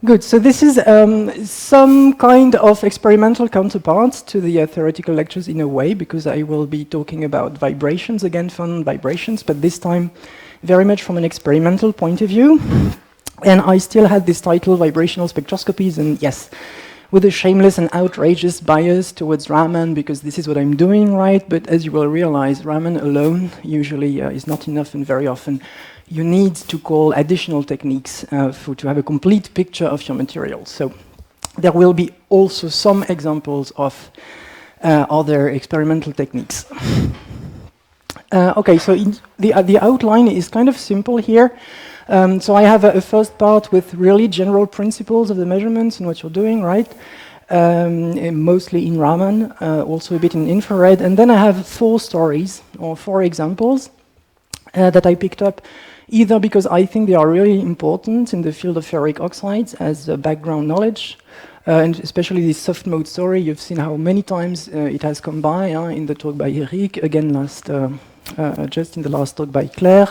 Good. So this is some kind of experimental counterpart to the theoretical lectures in a way, because I will be talking about vibrations again, phonon vibrations, but this time very much from an experimental point of view. And I still had this title, Vibrational Spectroscopies, and yes, with a shameless and outrageous bias towards Raman, because this is what I'm doing, right? But as you will realize, Raman alone usually is not enough, and very often you need to call additional techniques to have a complete picture of your material. So there will be also some examples of other experimental techniques. Okay, so the outline is kind of simple here. So I have a first part with really general principles of the measurements and what you're doing, right? Mostly in Raman, also a bit in infrared. And then I have 4 stories, or 4 examples that I picked up, either because I think they are really important in the field of ferric oxides as background knowledge, and especially this soft mode story. You've seen how many times it has come by in the talk by Eric, again just in the last talk by Claire.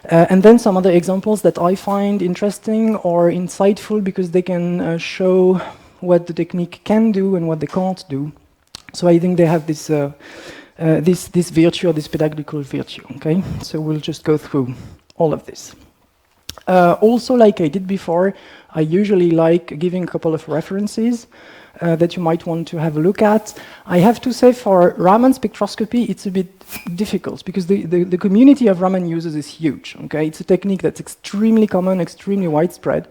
And then some other examples that I find interesting or insightful because they can show what the technique can do and what they can't do. So I think they have this this virtue, or this pedagogical virtue. Okay, so we'll just go through all of this. Also, like I did before, I usually like giving a couple of references that you might want to have a look at. I have to say, for Raman spectroscopy, it's a bit difficult because the community of Raman users is huge. Okay, it's a technique that's extremely common, extremely widespread,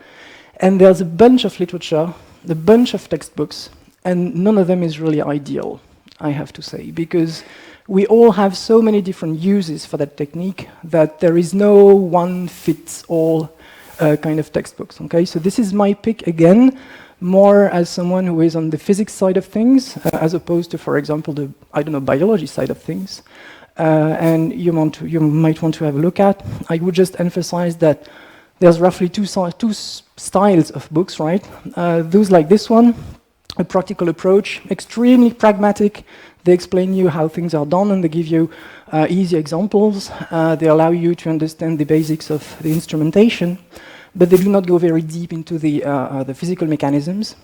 and there's a bunch of literature, a bunch of textbooks, and none of them is really ideal, I have to say, because we all have so many different uses for that technique that there is no one-fits-all kind of textbooks. Okay, so this is my pick again, more as someone who is on the physics side of things, as opposed to, for example, the biology side of things. And you might want to have a look at. I would just emphasize that there's roughly two styles of books, right? Those like this one, a practical approach, extremely pragmatic. They explain you how things are done, and they give you easy examples. They allow you to understand the basics of the instrumentation, but they do not go very deep into the physical mechanisms.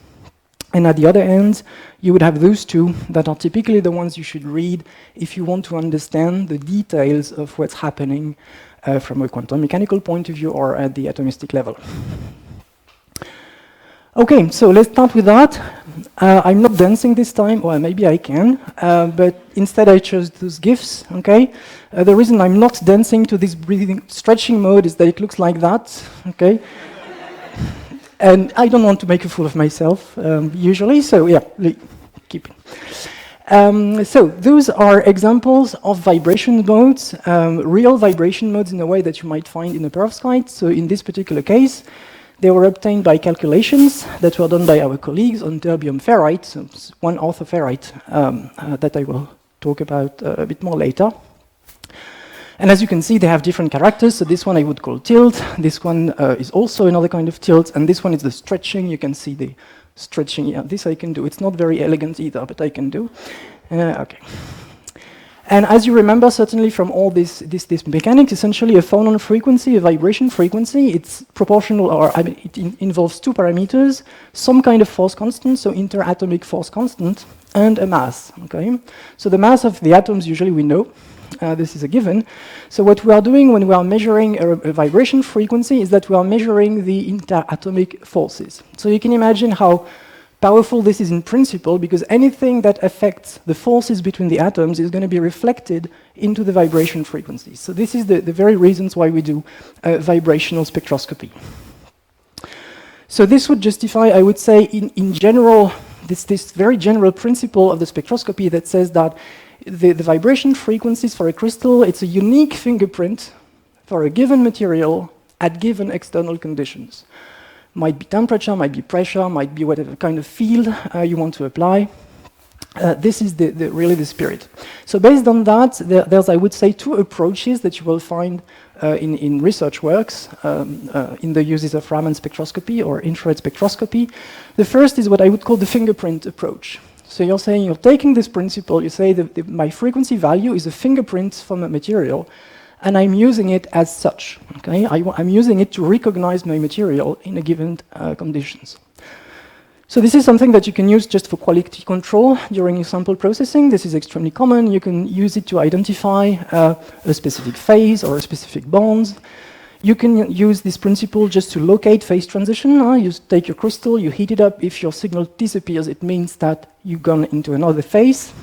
And at the other end, you would have those two that are typically the ones you should read if you want to understand the details of what's happening from a quantum mechanical point of view or at the atomistic level. Okay, so let's start with that. I'm not dancing this time, or maybe I can, but instead I chose those GIFs, okay? The reason I'm not dancing to this breathing, stretching mode is that it looks like that, okay? And I don't want to make a fool of myself, usually, so yeah, keep it. So those are examples of vibration modes, real vibration modes in a way that you might find in a perovskite. So in this particular case, they were obtained by calculations that were done by our colleagues on terbium ferrite, so one orthoferrite that I will talk about a bit more later. And as you can see, they have different characters. So this one I would call tilt. This one is also another kind of tilt. And this one is the stretching. You can see the stretching. Yeah, this I can do. It's not very elegant either, but I can do. Okay. And as you remember, certainly from all this mechanics, essentially a phonon frequency, a vibration frequency, it's proportional, or I mean, it involves 2 parameters, some kind of force constant, so interatomic force constant, and a mass. Okay, so the mass of the atoms usually we know. This is a given. So what we are doing when we are measuring a vibration frequency is that we are measuring the interatomic forces. So you can imagine how powerful this is in principle, because anything that affects the forces between the atoms is going to be reflected into the vibration frequency. So this is the very reasons why we do vibrational spectroscopy. So this would justify, I would say, in general, this very general principle of the spectroscopy that says that the vibration frequencies for a crystal, it's a unique fingerprint for a given material at given external conditions. Might be temperature, might be pressure, might be whatever kind of field you want to apply. This is really the spirit. So based on that, there's, I would say, 2 approaches that you will find in research works in the uses of Raman spectroscopy or infrared spectroscopy. The first is what I would call the fingerprint approach. So you're saying, you're taking this principle, you say that my frequency value is a fingerprint from a material, and I'm using it as such. Okay, I'm using it to recognize my material in a given conditions. So this is something that you can use just for quality control during your sample processing. This is extremely common. You can use it to identify a specific phase or a specific bonds. You can use this principle just to locate phase transition. You take your crystal, you heat it up. If your signal disappears, it means that you've gone into another phase.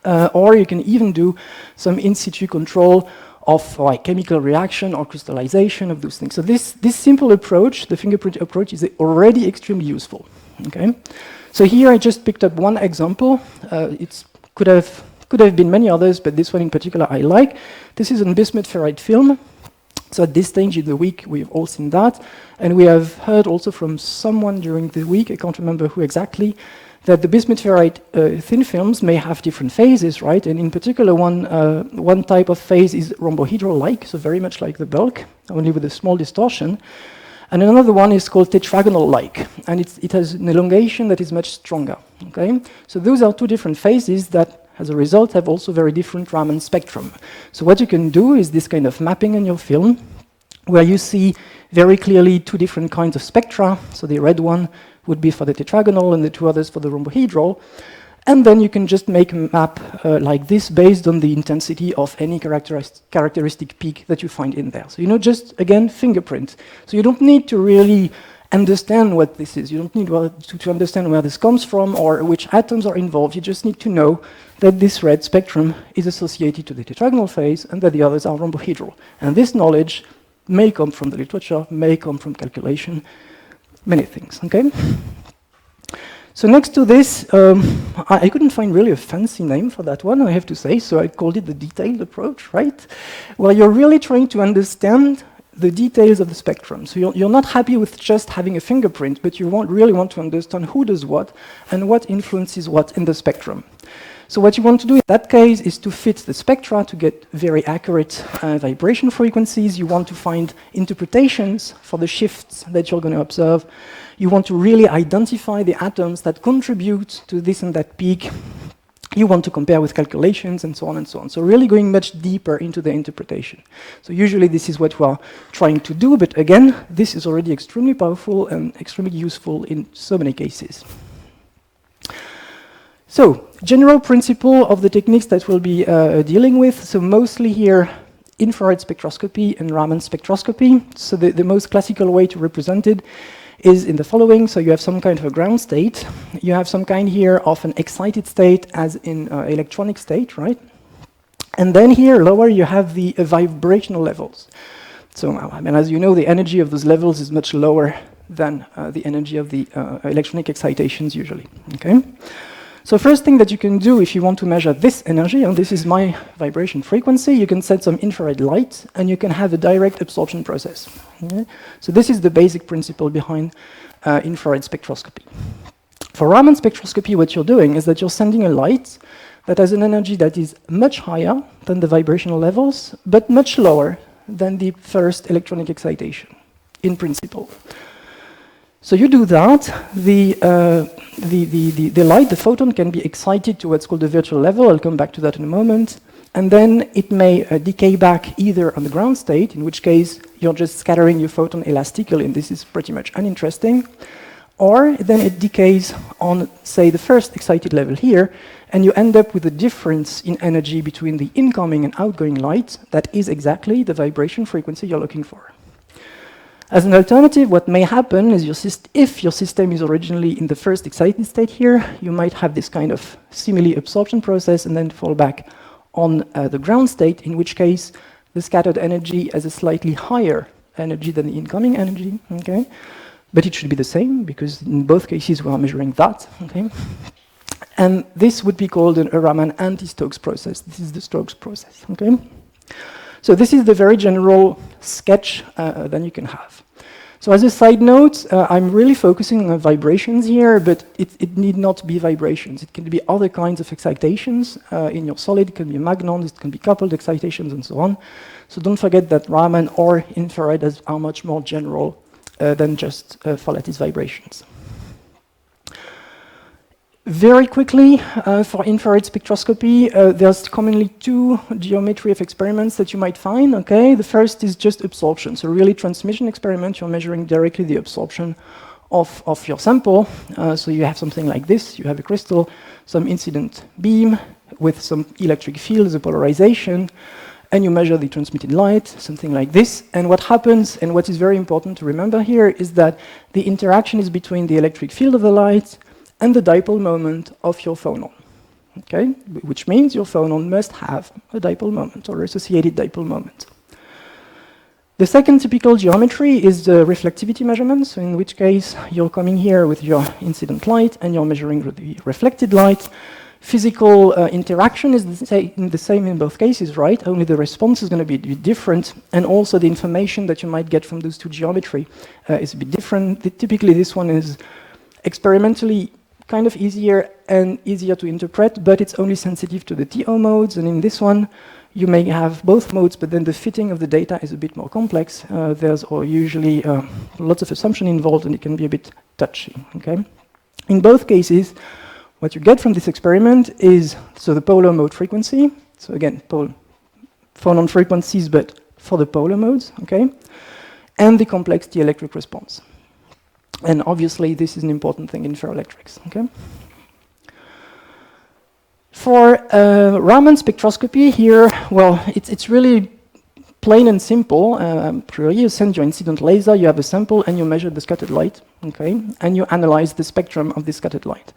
Or you can even do some in situ control of like chemical reaction or crystallization of those things. So this simple approach, the fingerprint approach, is already extremely useful. Okay, so here I just picked up one example. It could have been many others, but this one in particular I like. This is a bismuth ferrite film. So at this stage in the week, we've all seen that, and we have heard also from someone during the week, I can't remember who exactly, that the bismuth ferrite thin films may have different phases, right? And in particular, one type of phase is rhombohedral-like, so very much like the bulk, only with a small distortion. And another one is called tetragonal-like, and it has an elongation that is much stronger. Okay, so those are two different phases that, as a result, have also very different Raman spectrum. So what you can do is this kind of mapping in your film, where you see very clearly two different kinds of spectra. So the red one would be for the tetragonal, and the two others for the rhombohedral. And then you can just make a map like this based on the intensity of any characteristic peak that you find in there. So, just, again, fingerprint. So you don't need to really understand what this is. You don't need to understand where this comes from or which atoms are involved. You just need to know that this red spectrum is associated to the tetragonal phase and that the others are rhombohedral. And this knowledge may come from the literature, may come from calculation, many things, okay? So next to this, I couldn't find really a fancy name for that one, I have to say, so I called it the detailed approach, right? Well, you're really trying to understand the details of the spectrum. So you're not happy with just having a fingerprint, but you really want to understand who does what and what influences what in the spectrum. So what you want to do in that case is to fit the spectra to get very accurate vibration frequencies. You want to find interpretations for the shifts that you're going to observe. You want to really identify the atoms that contribute to this and that peak. You want to compare with calculations and so on and so on. So really going much deeper into the interpretation. So usually this is what we're trying to do, but again, this is already extremely powerful and extremely useful in so many cases. So, general principle of the techniques that we'll be dealing with. So mostly here, infrared spectroscopy and Raman spectroscopy. So the most classical way to represent it is in the following. So you have some kind of a ground state. You have some kind here of an excited state as in electronic state, right? And then here, lower, you have the vibrational levels. So, I mean, as you know, the energy of those levels is much lower than the energy of the electronic excitations usually, okay? So first thing that you can do if you want to measure this energy, and this is my vibration frequency, you can set some infrared light and you can have a direct absorption process. Okay? So this is the basic principle behind infrared spectroscopy. For Raman spectroscopy, what you're doing is that you're sending a light that has an energy that is much higher than the vibrational levels, but much lower than the first electronic excitation, in principle. So you do that, the light, the photon, can be excited to what's called the virtual level. I'll come back to that in a moment. And then it may decay back either on the ground state, in which case you're just scattering your photon elastically, and this is pretty much uninteresting. Or then it decays on, say, the first excited level here, and you end up with a difference in energy between the incoming and outgoing light that is exactly the vibration frequency you're looking for. As an alternative, what may happen is if your system is originally in the first excited state here, you might have this kind of simile absorption process and then fall back on the ground state, in which case the scattered energy has a slightly higher energy than the incoming energy, okay? But it should be the same, because in both cases we are measuring that, okay? And this would be called a Raman anti-Stokes process. This is the Stokes process, okay? So this is the very general sketch that you can have. So as a side note, I'm really focusing on vibrations here, but it need not be vibrations. It can be other kinds of excitations in your solid. It can be magnons, it can be coupled excitations, and so on. So don't forget that Raman or infrared are much more general than just for lattice vibrations. Very quickly, for infrared spectroscopy, there's commonly two geometry of experiments that you might find, okay? The first is just absorption, so really transmission experiment, you're measuring directly the absorption of your sample. So you have something like this, you have a crystal, some incident beam with some electric field as a polarization, and you measure the transmitted light, something like this. And what happens, and what is very important to remember here, is that the interaction is between the electric field of the light and the dipole moment of your phonon, okay? Which means your phonon must have a dipole moment or associated dipole moment. The second typical geometry is the reflectivity measurements, so in which case you're coming here with your incident light and you're measuring the reflected light. Physical interaction is the same in both cases, right? Only the response is going to be different, and also the information that you might get from those two geometry is a bit different. Typically this one is experimentally kind of easier and easier to interpret, but it's only sensitive to the TO modes, and in this one you may have both modes, but then the fitting of the data is a bit more complex. There's usually lots of assumption involved, and it can be a bit touchy, okay? In both cases, what you get from this experiment is, so the polar mode frequency, so again, phonon frequencies, but for the polar modes, okay? And the complex dielectric response. And obviously, this is an important thing in ferroelectrics, okay? For Raman spectroscopy here, well, it's really plain and simple. You send your incident laser, you have a sample, and you measure the scattered light, okay? And you analyze the spectrum of the scattered light.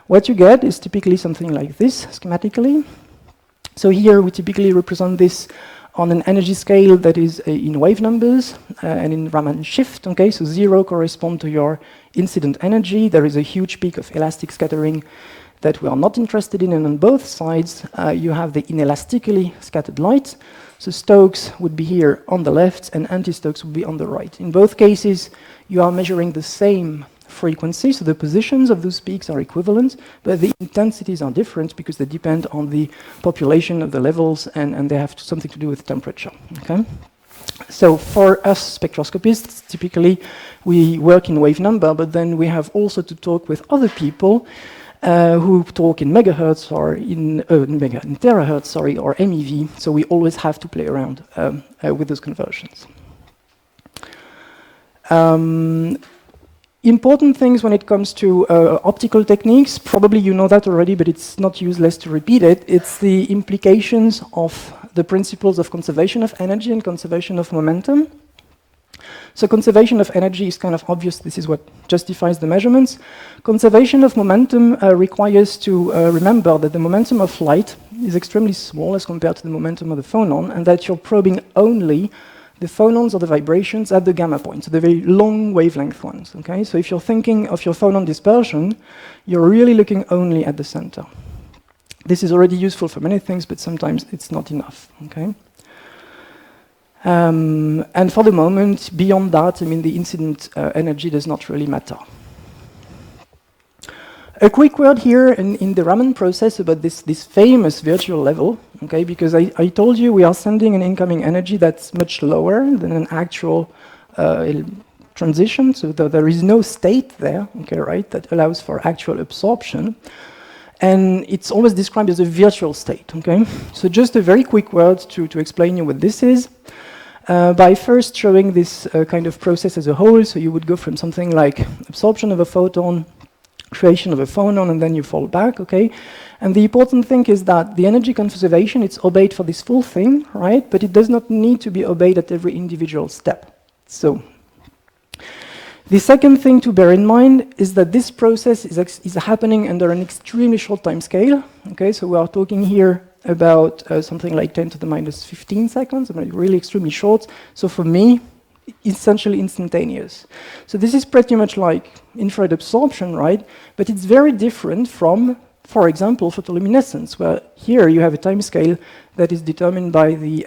What you get is typically something like this, schematically. So here we typically represent this on an energy scale that is in wave numbers and in Raman shift, okay? So 0 corresponds to your incident energy. There is a huge peak of elastic scattering that we are not interested in, and on both sides you have the inelastically scattered light. So Stokes would be here on the left and anti-Stokes would be on the right. In both cases, you are measuring the same frequency, so the positions of those peaks are equivalent, but the intensities are different because they depend on the population of the levels, and they have something to do with temperature, okay? So for us spectroscopists, typically we work in wave number, but then we have also to talk with other people who talk in megahertz or in terahertz, sorry, or MeV, so we always have to play around with those conversions. Important things when it comes to optical techniques, probably you know that already, but it's not useless to repeat it. It's the implications of the principles of conservation of energy and conservation of momentum. So conservation of energy is kind of obvious. This is what justifies the measurements. Conservation of momentum requires to remember that the momentum of light is extremely small as compared to the momentum of the phonon, and that you're probing only the phonons or the vibrations at the gamma point, so the very long wavelength ones, okay? So if you're thinking of your phonon dispersion, you're really looking only at the center. This is already useful for many things, but sometimes it's not enough, okay? And for the moment, beyond that, I mean, the incident energy does not really matter. A quick word here in the Raman process about this famous virtual level, okay, because I told you we are sending an incoming energy that's much lower than an actual transition, so there is no state there, okay, right, that allows for actual absorption. And it's always described as a virtual state, okay? So just a very quick word to explain you what this is. By first showing this kind of process as a whole, so you would go from something like absorption of a photon, creation of a phonon, and then you fall back, okay? And the important thing is that the energy conservation, it's obeyed for this full thing, right? But it does not need to be obeyed at every individual step. So the second thing to bear in mind is that this process is happening under an extremely short time scale, okay? So we are talking here about something like 10 to the minus 15 seconds, I mean, really extremely short. So for me, essentially instantaneous. So this is pretty much like infrared absorption, right? But it's very different from, for example, photoluminescence, where here you have a time scale that is determined by the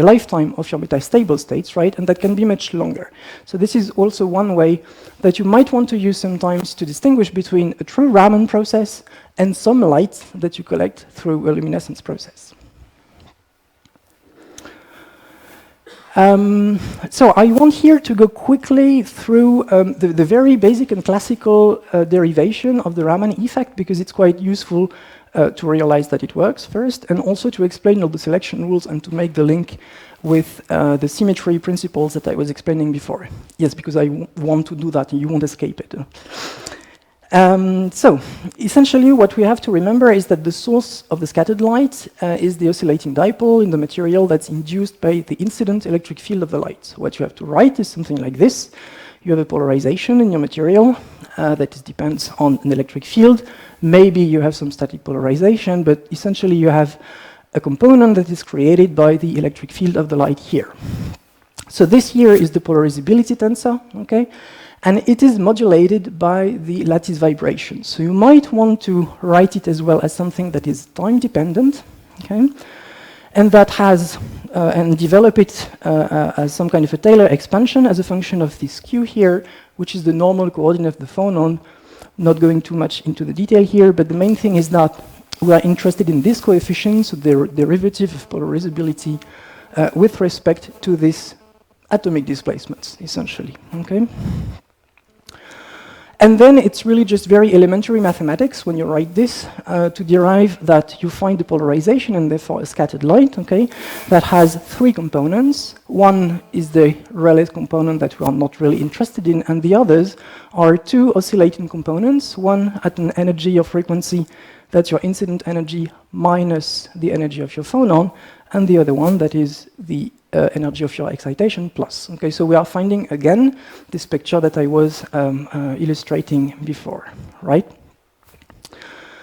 lifetime of your metastable states, right? And that can be much longer. So this is also one way that you might want to use sometimes to distinguish between a true Raman process and some light that you collect through a luminescence process. So I want here to go quickly through the very basic and classical derivation of the Raman effect, because it's quite useful to realize that it works first, and also to explain all the selection rules and to make the link with the symmetry principles that I was explaining before. Yes, because I want to do that and you won't escape it. So, essentially what we have to remember is that the source of the scattered light is the oscillating dipole in the material that's induced by the incident electric field of the light. So what you have to write is something like this. You have a polarization in your material that depends on an electric field. Maybe you have some static polarization, but essentially you have a component that is created by the electric field of the light here. So this here is the polarizability tensor, okay? And it is modulated by the lattice vibration. So you might want to write it as well as something that is time dependent, okay? And that has, and develop it as some kind of a Taylor expansion as a function of this Q here, which is the normal coordinate of the phonon. Not going too much into the detail here, but the main thing is that we are interested in this coefficient, so the derivative of polarizability with respect to this atomic displacements, essentially, okay? And then it's really just very elementary mathematics when you write this to derive that you find the polarization and therefore a scattered light, okay, that has three components. One is the Rayleigh component that we are not really interested in, and the others are two oscillating components, one at an energy or frequency that's your incident energy minus the energy of your phonon, and the other one that is the energy of your excitation plus. Okay, so we are finding again this picture that I was illustrating before, right?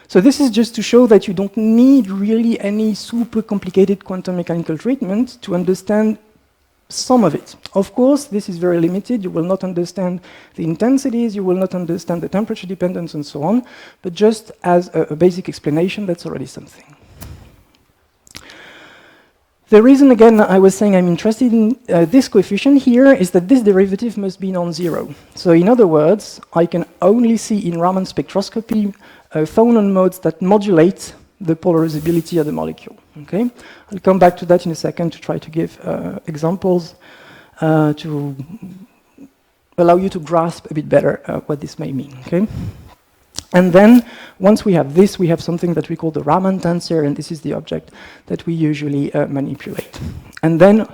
So this is just to show that you don't need really any super complicated quantum mechanical treatment to understand some of it. Of course, this is very limited. You will not understand the intensities, you will not understand the temperature dependence and so on, but just as a basic explanation, that's already something. The reason, again, I was saying I'm interested in this coefficient here is that this derivative must be non-zero. So in other words, I can only see in Raman spectroscopy phonon modes that modulate the polarizability of the molecule. Okay, I'll come back to that in a second to try to give examples to allow you to grasp a bit better what this may mean. Okay. And then, once we have this, we have something that we call the Raman tensor, and this is the object that we usually manipulate. And then,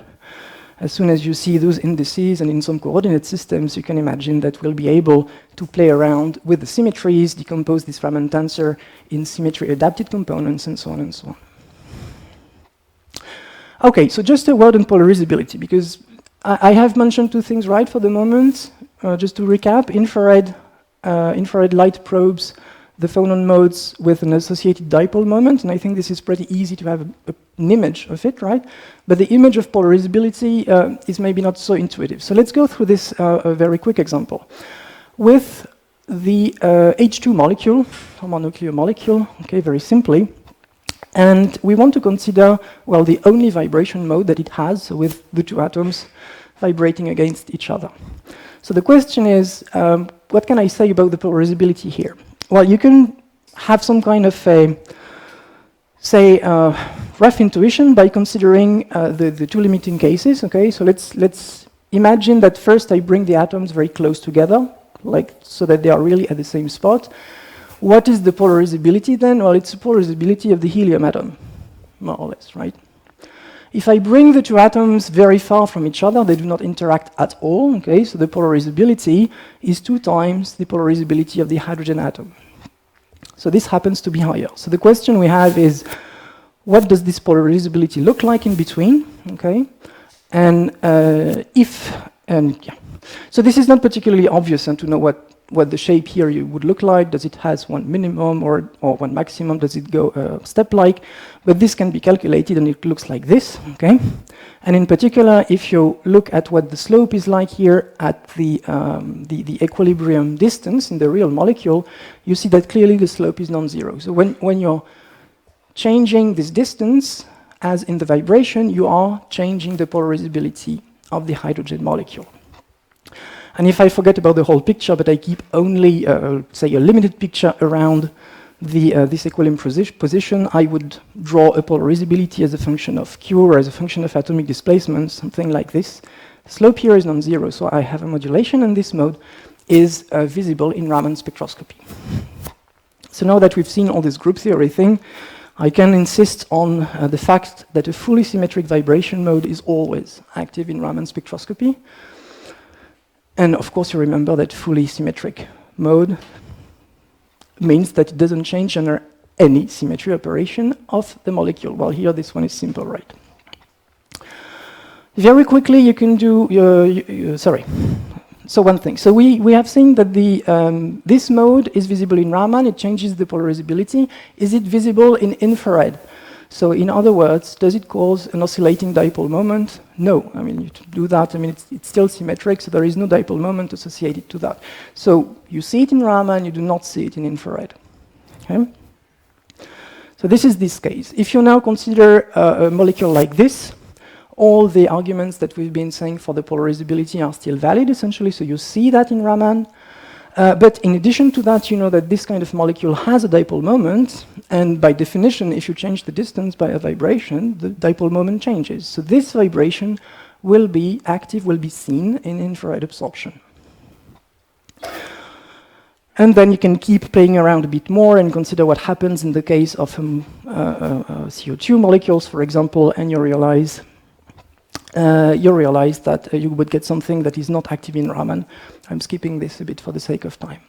as soon as you see those indices and in some coordinate systems, you can imagine that we'll be able to play around with the symmetries, decompose this Raman tensor in symmetry-adapted components, and so on and so on. Okay, so just a word on polarizability, because I have mentioned two things right for the moment. Just to recap, infrared light probes the phonon modes with an associated dipole moment, and I think this is pretty easy to have an image of it, right? But the image of polarizability is maybe not so intuitive. So let's go through this a very quick example. With the H2 molecule, homonuclear molecule, okay, very simply, and we want to consider, well, the only vibration mode that it has, so with the two atoms vibrating against each other. So the question is, what can I say about the polarizability here? Well, you can have some kind of a, say, rough intuition by considering the two limiting cases. Okay, so let's imagine that first I bring the atoms very close together, like so that they are really at the same spot. What is the polarizability then? Well, it's the polarizability of the helium atom, more or less, right? If I bring the two atoms very far from each other, they do not interact at all, okay? So the polarizability is 2 times the polarizability of the hydrogen atom. So this happens to be higher. So the question we have is, what does this polarizability look like in between, okay? And so this is not particularly obvious, and to know what the shape here would look like. Does it has one minimum or one maximum? Does it go step-like? But this can be calculated, and it looks like this, okay? And in particular, if you look at what the slope is like here at the equilibrium distance in the real molecule, you see that clearly the slope is non-zero. So when you're changing this distance, as in the vibration, you are changing the polarizability of the hydrogen molecule. And if I forget about the whole picture, but I keep only, say, a limited picture around this equilibrium position, I would draw a polarizability as a function of Q or as a function of atomic displacement, something like this. The slope here is non-zero, so I have a modulation, and this mode is visible in Raman spectroscopy. So now that we've seen all this group theory thing, I can insist on the fact that a fully symmetric vibration mode is always active in Raman spectroscopy. And of course, you remember that fully symmetric mode means that it doesn't change under any symmetry operation of the molecule. Well, here this one is simple, right? Very quickly, you can do, sorry. So one thing. So we have seen that this mode is visible in Raman. It changes the polarizability. Is it visible in infrared? So in other words, does it cause an oscillating dipole moment? No. I mean, you do that. I mean, it's still symmetric, so there is no dipole moment associated to that. So you see it in Raman, you do not see it in infrared. Okay? So this is this case. If you now consider a molecule like this, all the arguments that we've been saying for the polarizability are still valid, essentially, so you see that in Raman. But in addition to that, you know that this kind of molecule has a dipole moment, and by definition, if you change the distance by a vibration, the dipole moment changes. So this vibration will be active, will be seen in infrared absorption. And then you can keep playing around a bit more and consider what happens in the case of CO2 molecules, for example, and you realize that you would get something that is not active in Raman. I'm skipping this a bit for the sake of time.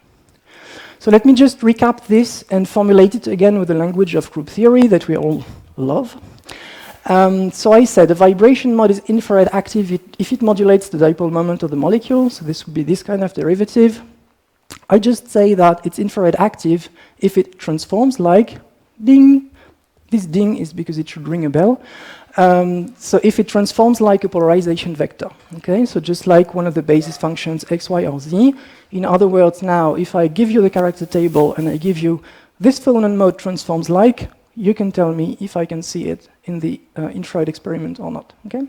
So let me just recap this and formulate it again with the language of group theory that we all love. So I said a vibration mode is infrared active if it modulates the dipole moment of the molecule. So this would be this kind of derivative. I just say that it's infrared active if it transforms like ding. This ding is because it should ring a bell. So if it transforms like a polarization vector, okay? So just like one of the basis functions x, y, or z. In other words, now, if I give you the character table and I give you this phonon mode transforms like, you can tell me if I can see it in the infrared experiment or not, okay?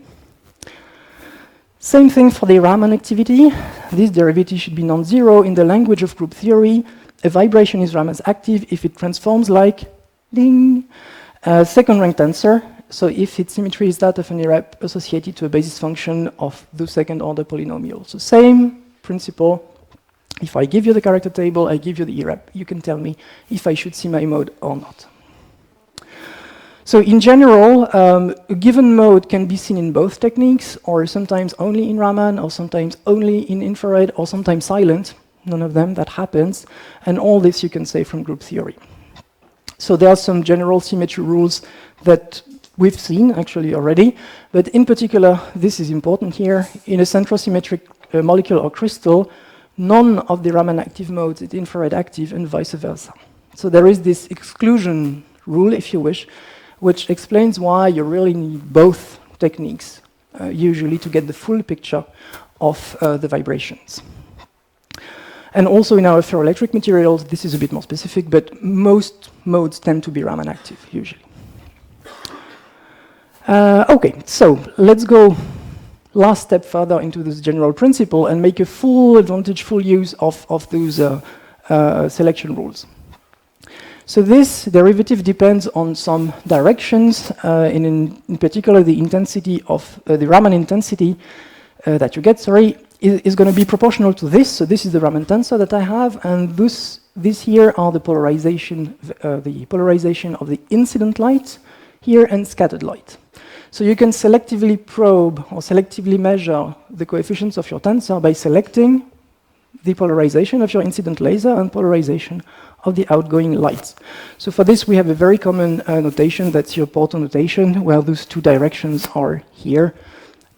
Same thing for the Raman activity. This derivative should be non-zero. In the language of group theory, a vibration is Raman's active if it transforms like ding. Second rank tensor. So if its symmetry is that of an irrep associated to a basis function of the second order polynomial. So same principle. If I give you the character table, I give you the irrep. You can tell me if I should see my mode or not. So in general, a given mode can be seen in both techniques, or sometimes only in Raman, or sometimes only in infrared, or sometimes silent. None of them, that happens. And all this you can say from group theory. So there are some general symmetry rules that we've seen actually already, but in particular, this is important here. In a centrosymmetric molecule or crystal, none of the Raman active modes is infrared active and vice versa. So there is this exclusion rule, if you wish, which explains why you really need both techniques, usually to get the full picture of the vibrations. And also in our ferroelectric materials, this is a bit more specific, but most modes tend to be Raman active, usually. Okay, so let's go last step further into this general principle and make a full use of those selection rules. So this derivative depends on some directions, in particular the intensity of the Raman intensity that you get, is going to be proportional to this. So this is the Raman tensor that I have, and these here are the polarization of the incident light here and scattered light. So you can selectively probe or selectively measure the coefficients of your tensor by selecting the polarization of your incident laser and polarization of the outgoing light. So for this, we have a very common notation, that's your Porto notation, where those two directions are here.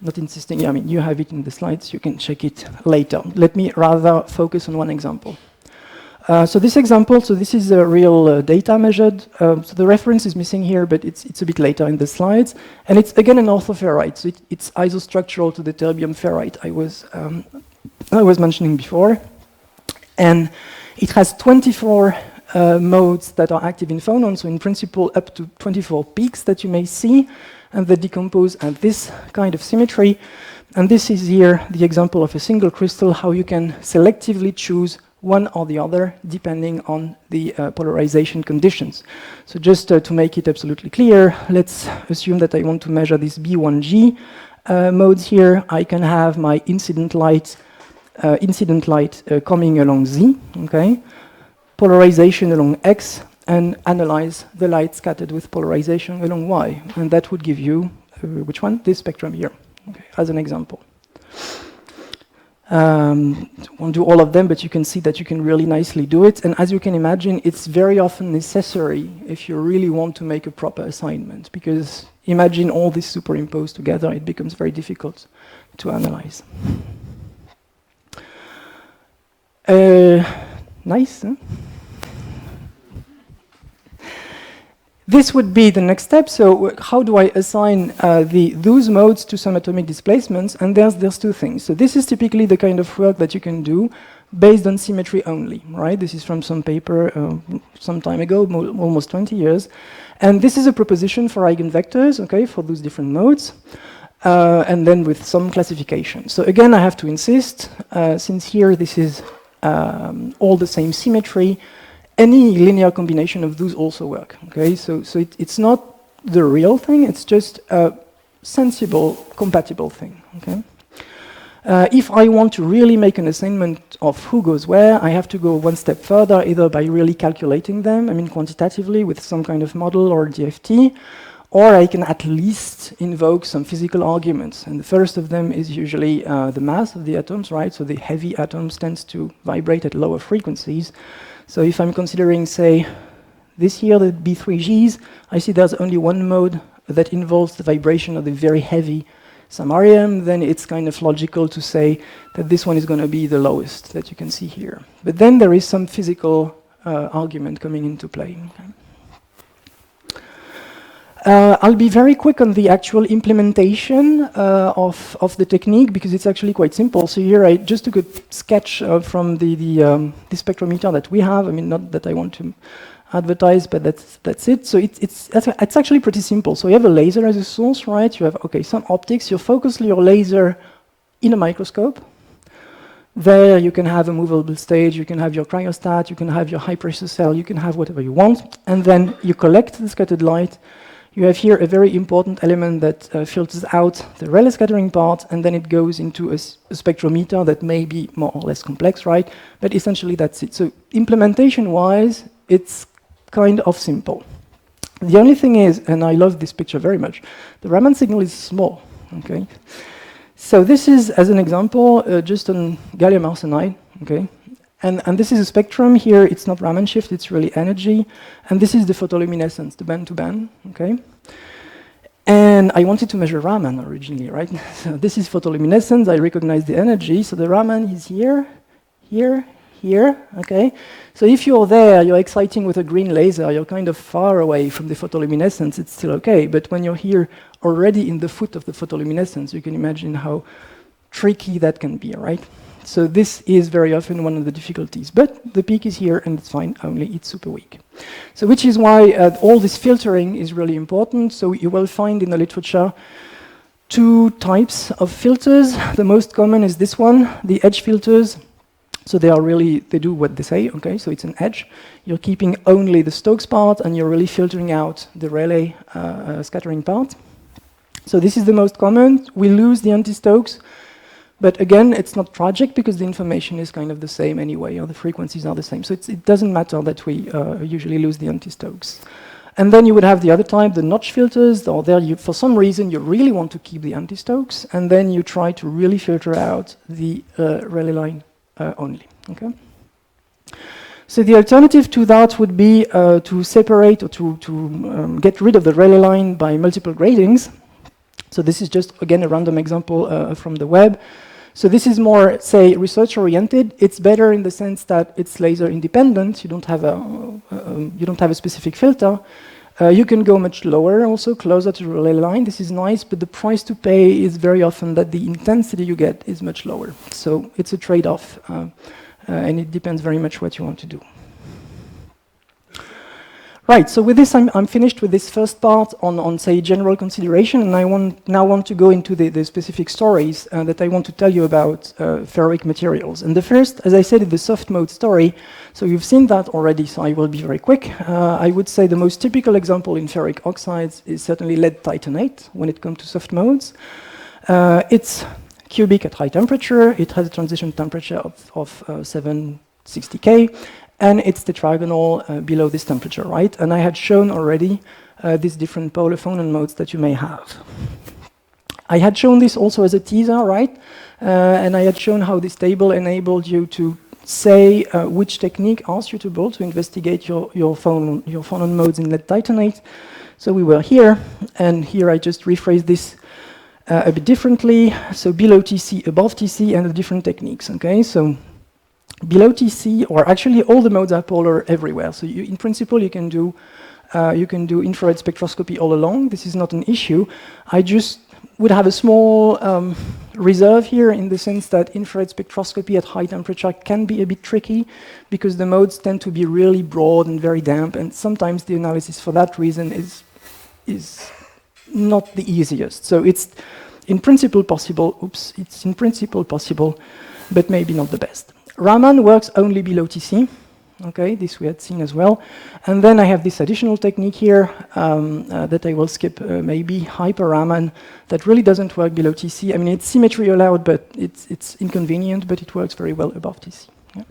Not insisting, I mean, you have it in the slides, you can check it later. Let me rather focus on one example. So this example, so this is a real data measured. So the reference is missing here, but it's a bit later in the slides. And it's again an orthoferrite, so it's isostructural to the terbium ferrite I was mentioning before. And it has 24 modes that are active in phonon, so in principle up to 24 peaks that you may see, and they decompose at this kind of symmetry. And this is here the example of a single crystal, how you can selectively choose one or the other, depending on the polarization conditions. So just to make it absolutely clear, let's assume that I want to measure these B1G modes here. I can have my incident light coming along Z, okay, polarization along X, and analyze the light scattered with polarization along Y. And that would give you, which one? This spectrum here, okay, as an example. Won't do all of them, but you can see that you can really nicely do it. And as you can imagine, it's very often necessary if you really want to make a proper assignment, because imagine all this superimposed together, it becomes very difficult to analyze. Nice, huh? This would be the next step. So how do I assign those modes to some atomic displacements? And there's two things. So this is typically the kind of work that you can do based on symmetry only, right? This is from some paper some time ago, almost 20 years. And this is a proposition for eigenvectors, okay, for those different modes. And then with some classification. So again, I have to insist, since here this is all the same symmetry, any linear combination of those also work, okay? So it's not the real thing, it's just a sensible, compatible thing, okay? If I want to really make an assignment of who goes where, I have to go one step further, either by really calculating them, I mean quantitatively with some kind of model or DFT, or I can at least invoke some physical arguments. And the first of them is usually the mass of the atoms, right? So the heavy atoms tends to vibrate at lower frequencies. So if I'm considering, say, this here, the B3Gs, I see there's only one mode that involves the vibration of the very heavy samarium, then it's kind of logical to say that this one is going to be the lowest that you can see here. But then there is some physical argument coming into play. Okay. I'll be very quick on the actual implementation of the technique, because it's actually quite simple. So here I just took a sketch from the spectrometer that we have. I mean, not that I want to advertise, but that's it. So it's actually pretty simple. So you have a laser as a source, right? You have, okay, some optics. You focus your laser in a microscope. There you can have a movable stage, you can have your cryostat, you can have your high pressure cell, you can have whatever you want. And then you collect the scattered light. You have here a very important element that filters out the Rayleigh scattering part, and then it goes into a spectrometer that may be more or less complex, right? But essentially that's it. So implementation-wise, it's kind of simple. The only thing is, and I love this picture very much, the Raman signal is small, okay? So this is, as an example, just on gallium arsenide, okay? And this is a spectrum here. It's not Raman shift, it's really energy. And this is the photoluminescence, the band-to-band, okay? And I wanted to measure Raman originally, right? So this is photoluminescence. I recognize the energy. So the Raman is here, here, here, okay? So if you're there, you're exciting with a green laser, you're kind of far away from the photoluminescence, it's still okay. But when you're here already in the foot of the photoluminescence, you can imagine how tricky that can be, right? So this is very often one of the difficulties. But the peak is here, and it's fine, only it's super weak. So which is why all this filtering is really important. So you will find in the literature two types of filters. The most common is this one, the edge filters. So they do what they say, okay? So it's an edge. You're keeping only the Stokes part, and you're really filtering out the Rayleigh scattering part. So this is the most common. We lose the anti-Stokes. But again, it's not tragic because the information is kind of the same anyway, or the frequencies are the same. So it doesn't matter that we usually lose the anti-Stokes. And then you would have the other type, the notch filters, or there you, for some reason, you really want to keep the anti-Stokes, and then you try to really filter out the Rayleigh line only, okay? So the alternative to that would be to separate or to get rid of the Rayleigh line by multiple gratings. So this is just, again, a random example from the web. So this is more, say, research-oriented. It's better in the sense that it's laser-independent. You don't have a specific filter. You can go much lower, also closer to the Rayleigh line. This is nice, but the price to pay is very often that the intensity you get is much lower. So it's a trade-off, and it depends very much what you want to do. Right, so with this, I'm finished with this first part on say, general consideration, and I now want to go into the specific stories that I want to tell you about ferroic materials. And the first, as I said, is the soft mode story. So you've seen that already, so I will be very quick. I would say the most typical example in ferric oxides is certainly lead titanate when it comes to soft modes. It's cubic at high temperature. It has a transition temperature of 760 K. And it's tetragonal below this temperature, right? And I had shown already these different polar phonon modes that you may have. I had shown this also as a teaser, right? And I had shown how this table enabled you to say which technique are suitable to investigate your phonon modes in lead titanate. So we were here, and here I just rephrased this a bit differently. So below TC, above TC, and the different techniques, okay? So below TC, or actually all the modes are polar everywhere. So in principle, you can do infrared spectroscopy all along. This is not an issue. I just would have a small reserve here in the sense that infrared spectroscopy at high temperature can be a bit tricky because the modes tend to be really broad and very damp, and sometimes the analysis for that reason is not the easiest. So it's in principle possible. Oops, it's in principle possible, but maybe not the best. Raman works only below TC. Okay, this we had seen as well. And then I have this additional technique here that I will skip, maybe hyper-Raman, that really doesn't work below TC. I mean, it's symmetry allowed, but it's inconvenient, but it works very well above TC. Yeah.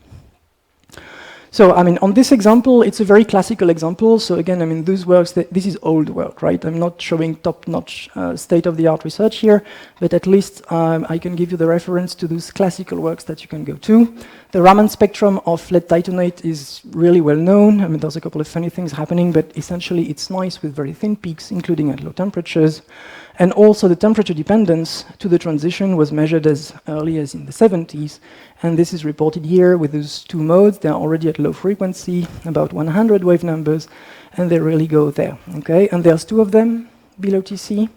So, I mean, on this example, it's a very classical example. So again, I mean, this is old work, right? I'm not showing top-notch state-of-the-art research here, but at least I can give you the reference to those classical works that you can go to. The Raman spectrum of lead titanate is really well known. I mean, there's a couple of funny things happening, but essentially it's nice with very thin peaks, including at low temperatures. And also the temperature dependence to the transition was measured as early as in the 70s. And this is reported here with those two modes. They're already at low frequency, about 100 wave numbers, and they really go there, okay? And there's two of them below TC,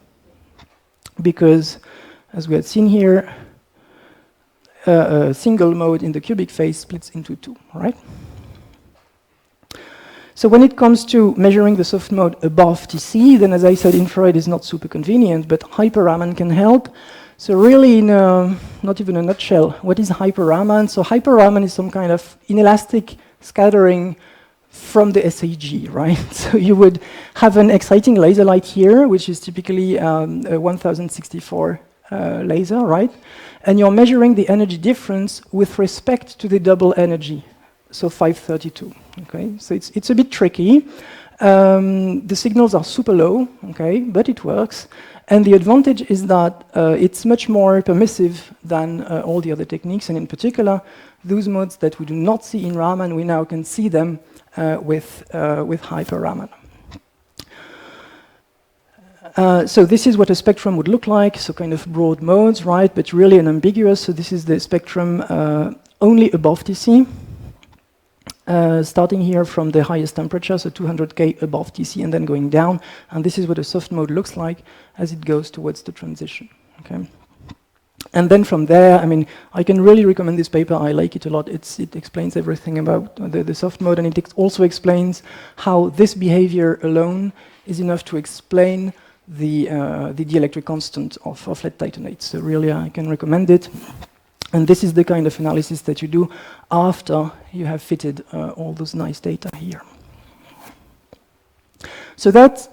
because as we had seen here, a single mode in the cubic phase splits into two, right? So when it comes to measuring the soft mode above TC, then as I said, infrared is not super convenient, but hyper-Raman can help. So really, in not even a nutshell, what is hyper-Raman? So hyper-Raman is some kind of inelastic scattering from the SAG, right? So you would have an exciting laser light here, which is typically a 1064 laser, right? And you're measuring the energy difference with respect to the double energy, so 532, okay? So it's a bit tricky. The signals are super low, okay, but it works. And the advantage is that it's much more permissive than all the other techniques, and in particular, those modes that we do not see in Raman, we now can see them with hyper-Raman. So this is what a spectrum would look like, so kind of broad modes, right, but really unambiguous. So this is the spectrum only above TC, starting here from the highest temperature, so 200 K above TC, and then going down. And this is what a soft mode looks like as it goes towards the transition, okay? And then from there, I mean, I can really recommend this paper. I like it a lot. It explains everything about the soft mode, and it also explains how this behavior alone is enough to explain the dielectric constant of lead titanate. So really, I can recommend it. And this is the kind of analysis that you do after you have fitted all those nice data here. So that,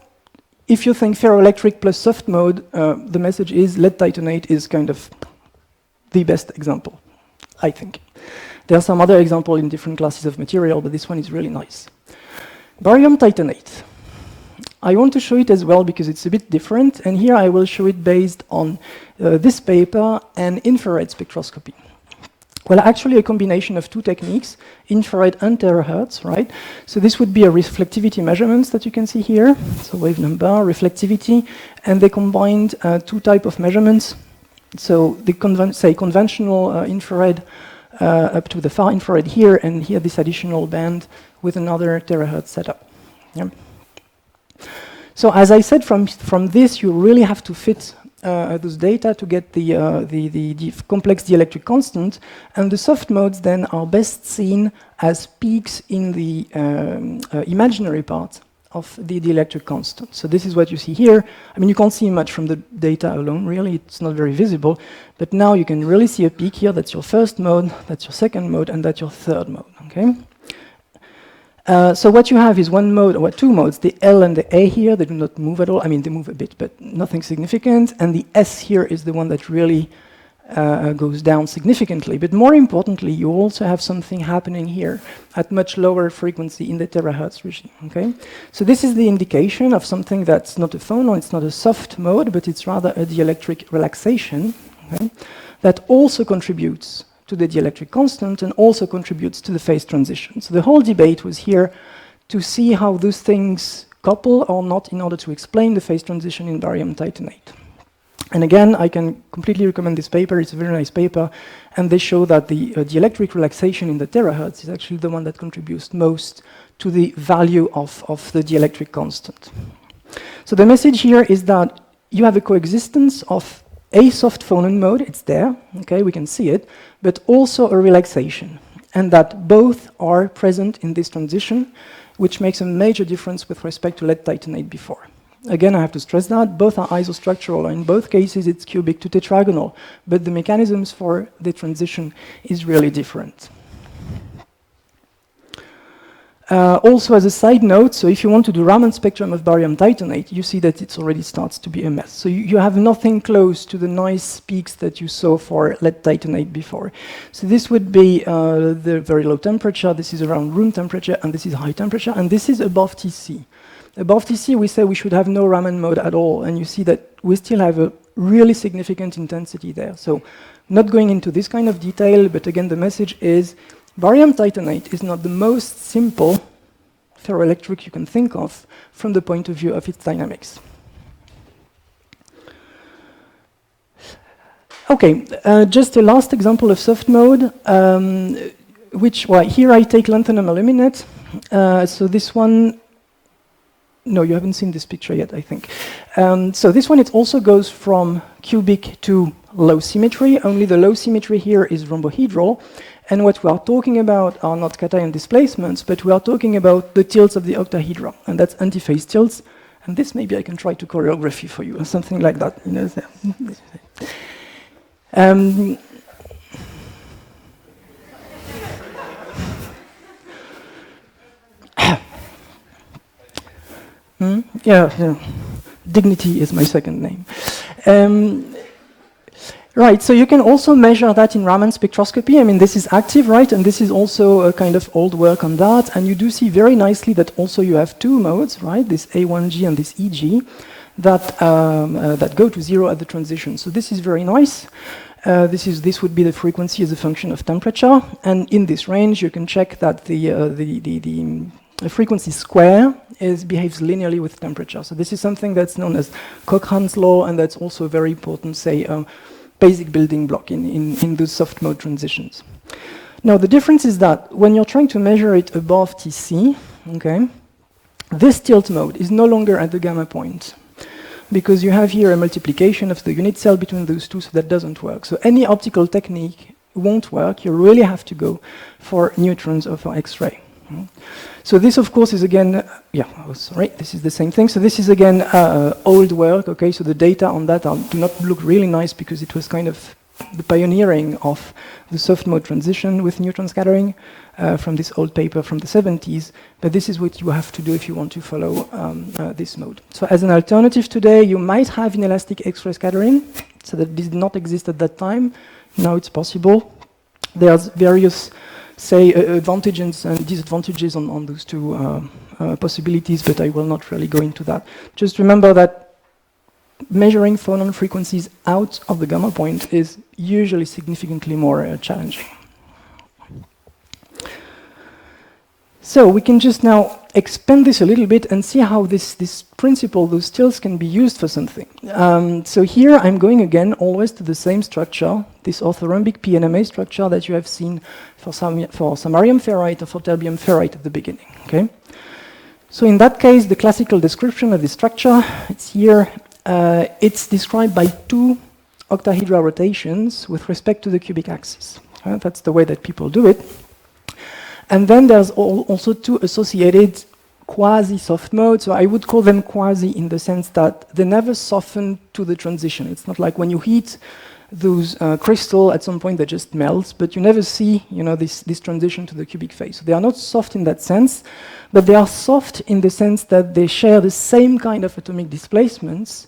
if you think ferroelectric plus soft mode, the message is lead titanate is kind of the best example, I think. There are some other examples in different classes of material, but this one is really nice. Barium titanate. I want to show it as well because it's a bit different, and here I will show it based on this paper and infrared spectroscopy. Well, actually a combination of two techniques, infrared and terahertz, right? So this would be a reflectivity measurements that you can see here, so wave number, reflectivity, and they combined two types of measurements. So the conventional infrared up to the far infrared here, and here this additional band with another terahertz setup. Yeah. So as I said, from this you really have to fit those data to get the complex dielectric constant, and the soft modes then are best seen as peaks in the imaginary part of the dielectric constant. So this is what you see here. I mean, you can't see much from the data alone, really. It's not very visible. But now you can really see a peak here. That's your first mode, that's your second mode, and that's your third mode, okay? So what you have is one mode, or two modes, the L and the A here. They do not move at all. I mean, they move a bit, but nothing significant. And the S here is the one that really goes down significantly. But more importantly, you also have something happening here at much lower frequency in the terahertz regime, okay? So this is the indication of something that's not a phonon, it's not a soft mode, but it's rather a dielectric relaxation, okay, that also contributes to the dielectric constant and also contributes to the phase transition. So the whole debate was here to see how those things couple or not in order to explain the phase transition in barium titanate. And again, I can completely recommend this paper. It's a very nice paper. And they show that the dielectric relaxation in the terahertz is actually the one that contributes most to the value of the dielectric constant. So the message here is that you have a coexistence of a soft phonon mode, it's there, okay, we can see it, but also a relaxation. And that both are present in this transition, which makes a major difference with respect to lead titanate before. Again, I have to stress that both are isostructural. In both cases, it's cubic to tetragonal, but the mechanisms for the transition is really different. Also, as a side note, so if you want to do Raman spectrum of barium titanate, you see that it already starts to be a mess. So you have nothing close to the nice peaks that you saw for lead titanate before. So this would be the very low temperature, this is around room temperature, and this is high temperature, and this is above TC. Above TC, we say we should have no Raman mode at all, and you see that we still have a really significant intensity there. So not going into this kind of detail, but again, the message is barium titanate is not the most simple ferroelectric you can think of from the point of view of its dynamics. Okay, just a last example of soft mode, well, here I take lanthanum aluminate. So this one, no, you haven't seen this picture yet, I think. So this one, it also goes from cubic to low symmetry, only the low symmetry here is rhombohedral. And what we are talking about are not cation displacements, but we are talking about the tilts of the octahedra, and that's antiphase tilts. And this maybe I can try to choreography for you, or something like that. You know. Yeah. Dignity is my second name. Right, so you can also measure that in Raman spectroscopy. I mean, this is active, right? And this is also a kind of old work on that. And you do see very nicely that also you have two modes, right? This A1G and this EG that go to zero at the transition. So this is very nice. This would be the frequency as a function of temperature. And in this range, you can check that the frequency square behaves linearly with temperature. So this is something that's known as Cochrane's law, and that's also a very important, say, basic building block in those soft mode transitions. Now, the difference is that when you're trying to measure it above TC, okay, this tilt mode is no longer at the gamma point, because you have here a multiplication of the unit cell between those two, so that doesn't work. So any optical technique won't work. You really have to go for neutrons or for X-ray. So this, of course, is again, this is the same thing. So this is again old work, okay? So the data on that do not look really nice because it was kind of the pioneering of the soft mode transition with neutron scattering from this old paper from the 70s. But this is what you have to do if you want to follow this mode. So as an alternative today, you might have inelastic X-ray scattering. So that did not exist at that time. Now it's possible. There's various advantages and disadvantages on those two possibilities, but I will not really go into that. Just remember that measuring phonon frequencies out of the gamma point is usually significantly more challenging. So we can just now expand this a little bit and see how this principle, those tilts, can be used for something. So here I'm going again always to the same structure, this orthorhombic PNMA structure that you have seen for samarium ferrite or for terbium ferrite at the beginning. Okay. So in that case, the classical description of the structure, it's here. It's described by two octahedral rotations with respect to the cubic axis. That's the way that people do it. And then there's also two associated quasi-soft mode. So I would call them quasi in the sense that they never soften to the transition. It's not like when you heat those crystal, at some point they just melt, but you never see, this transition to the cubic phase. So they are not soft in that sense, but they are soft in the sense that they share the same kind of atomic displacements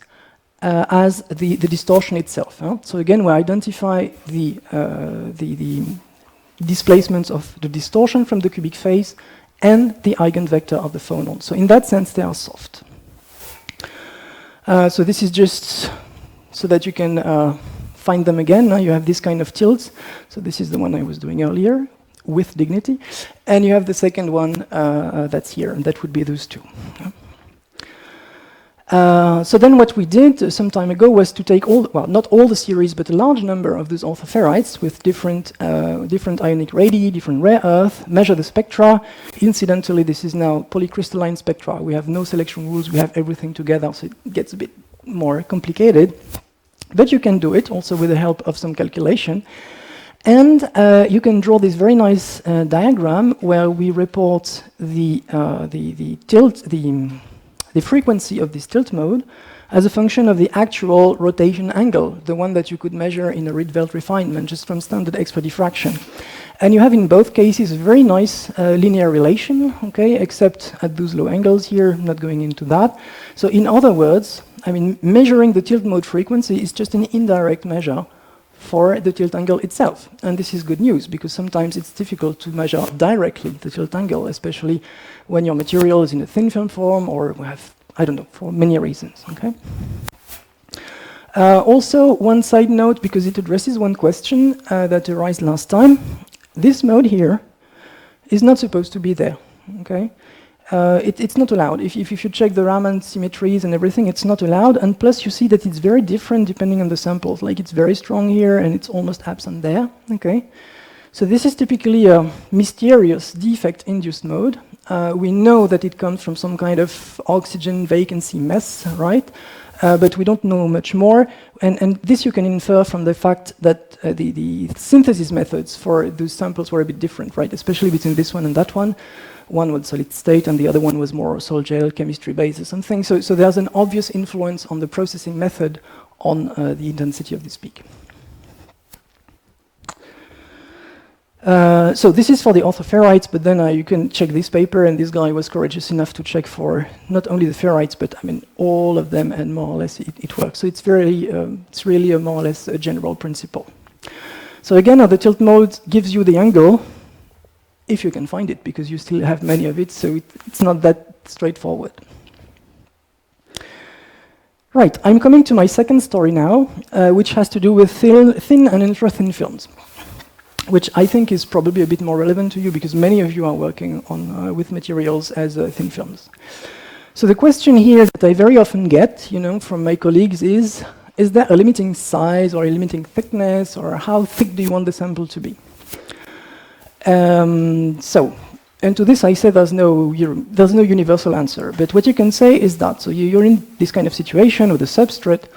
as the distortion itself. So again, we identify the displacements of the distortion from the cubic phase and the eigenvector of the phonon. So in that sense, they are soft. So this is just so that you can find them again. Now you have this kind of tilt. So this is the one I was doing earlier with dignity. And you have the second one that's here, and that would be those two. So then what we did some time ago was to take not all the series, but a large number of those orthoferrites with different ionic radii, different rare earth, measure the spectra. Incidentally, this is now polycrystalline spectra. We have no selection rules, we have everything together, so it gets a bit more complicated. But you can do it also with the help of some calculation. And you can draw this very nice diagram where we report the frequency of this tilt mode as a function of the actual rotation angle, the one that you could measure in a Rietveld refinement just from standard X-ray diffraction. And you have in both cases a very nice linear relation, okay, except at those low angles here. I'm not going into that. So in other words, I mean, measuring the tilt mode frequency is just an indirect measure for the tilt angle itself. And this is good news, because sometimes it's difficult to measure directly the tilt angle, especially when your material is in a thin film form, or we have, I don't know, for many reasons, okay? Also, one side note, because it addresses one question that arose last time. This mode here is not supposed to be there, okay? It's not allowed. If you check the Raman symmetries and everything, it's not allowed. And plus, you see that it's very different depending on the samples. Like, it's very strong here, and it's almost absent there. Okay. So this is typically a mysterious defect-induced mode. We know that it comes from some kind of oxygen vacancy mess, right? But we don't know much more. And this you can infer from the fact that the synthesis methods for those samples were a bit different, right? Especially between this one and that one. One was solid state, and the other one was more sol gel chemistry based or something. So there's an obvious influence on the processing method on the intensity of this peak. So this is for the orthoferrites, but then you can check this paper, and this guy was courageous enough to check for not only the ferrites, but I mean all of them, and more or less it works. So it's really a more or less a general principle. So again, the tilt mode gives you the angle, if you can find it, because you still have many of it, so it's not that straightforward. Right, I'm coming to my second story now, which has to do with thin and ultra-thin films, which I think is probably a bit more relevant to you, because many of you are working on with materials as thin films. So the question here that I very often get, from my colleagues is there a limiting size or a limiting thickness, or how thick do you want the sample to be? And to this I say there's no universal answer, but what you can say is that, so you're in this kind of situation with a substrate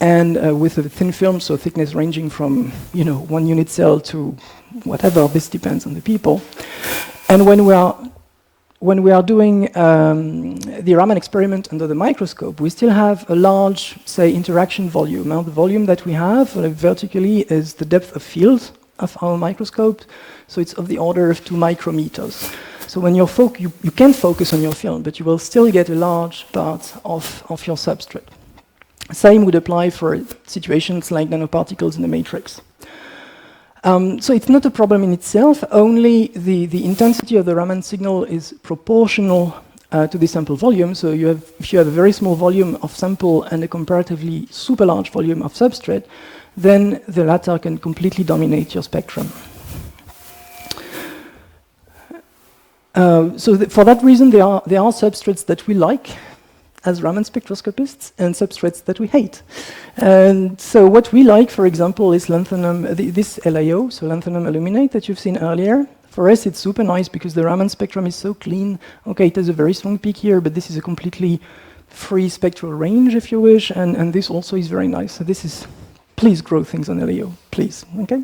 and with a thin film, so thickness ranging from 1 unit cell to whatever, this depends on the people. And when we are doing the Raman experiment under the microscope, we still have a large, say, interaction volume. Now the volume that we have vertically is the depth of field of our microscope, so it's of the order of 2 micrometers. So when you can focus on your film, but you will still get a large part of your substrate. Same would apply for situations like nanoparticles in the matrix. So it's not a problem in itself, only the intensity of the Raman signal is proportional to the sample volume. So if you have a very small volume of sample and a comparatively super large volume of substrate, then the latter can completely dominate your spectrum. For that reason, there are substrates that we like as Raman spectroscopists, and substrates that we hate. And so what we like, for example, is lanthanum, this LiO, so lanthanum aluminate that you've seen earlier. For us, it's super nice because the Raman spectrum is so clean. Okay, it has a very strong peak here, but this is a completely free spectral range, if you wish, and this also is very nice. So this is, please grow things on LiO, please, okay?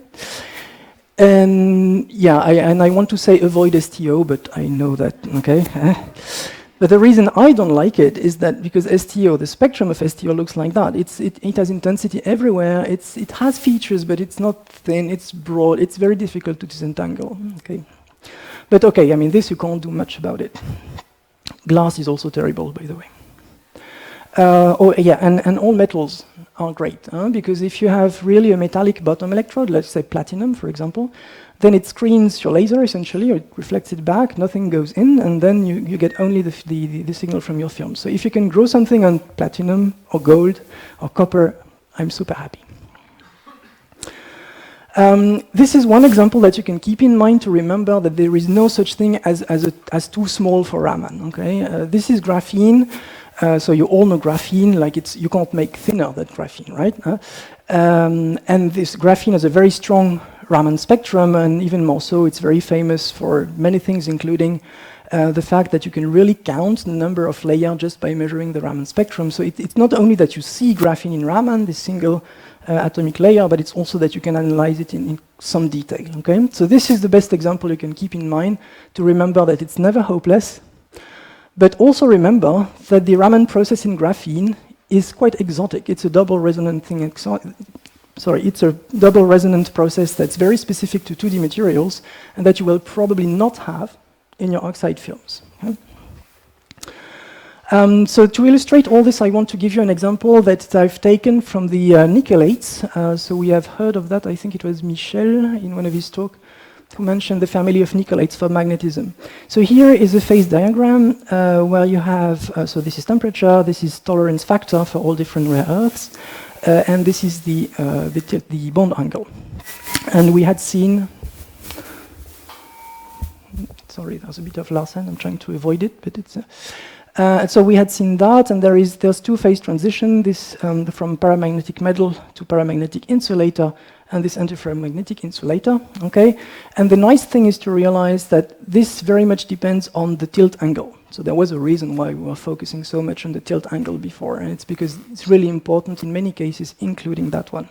And yeah, I want to say avoid STO, but I know that, okay? But the reason I don't like it is that because STO, the spectrum of STO looks like that. It has intensity everywhere. It has features, but it's not thin, it's broad. It's very difficult to disentangle. Okay. But okay, I mean, this you can't do much about it. Glass is also terrible, by the way. Oh yeah, and all metals are great, because if you have really a metallic bottom electrode, let's say platinum, for example, then it screens your laser, essentially, or it reflects it back, nothing goes in, and then you get only the signal from your film. So if you can grow something on platinum, or gold, or copper, I'm super happy. This is one example that you can keep in mind to remember that there is no such thing as too small for Raman. Okay, this is graphene. So you all know graphene, like you can't make thinner than graphene, right? And this graphene has a very strong Raman spectrum, and even more so, it's very famous for many things, including the fact that you can really count the number of layers just by measuring the Raman spectrum. So it's not only that you see graphene in Raman, this single atomic layer, but it's also that you can analyze it in some detail. Okay, so this is the best example you can keep in mind to remember that it's never hopeless. But also remember that the Raman process in graphene is quite exotic. It's a double resonant thing. It's a double resonant process that's very specific to 2D materials and that you will probably not have in your oxide films. Okay? So to illustrate all this, I want to give you an example that I've taken from the nickelates. So we have heard of that. I think it was Michel in one of his talks who mentioned the family of nickelates for magnetism. So here is a phase diagram where you have, so this is temperature, this is tolerance factor for all different rare earths, and this is the bond angle. And we had seen, sorry, there's a bit of Larsen, I'm trying to avoid it, but it's, so we had seen that, and there's two-phase transition, this from paramagnetic metal to paramagnetic insulator, and this antiferromagnetic insulator, okay? And the nice thing is to realize that this very much depends on the tilt angle. So there was a reason why we were focusing so much on the tilt angle before, and it's because it's really important in many cases, including that one.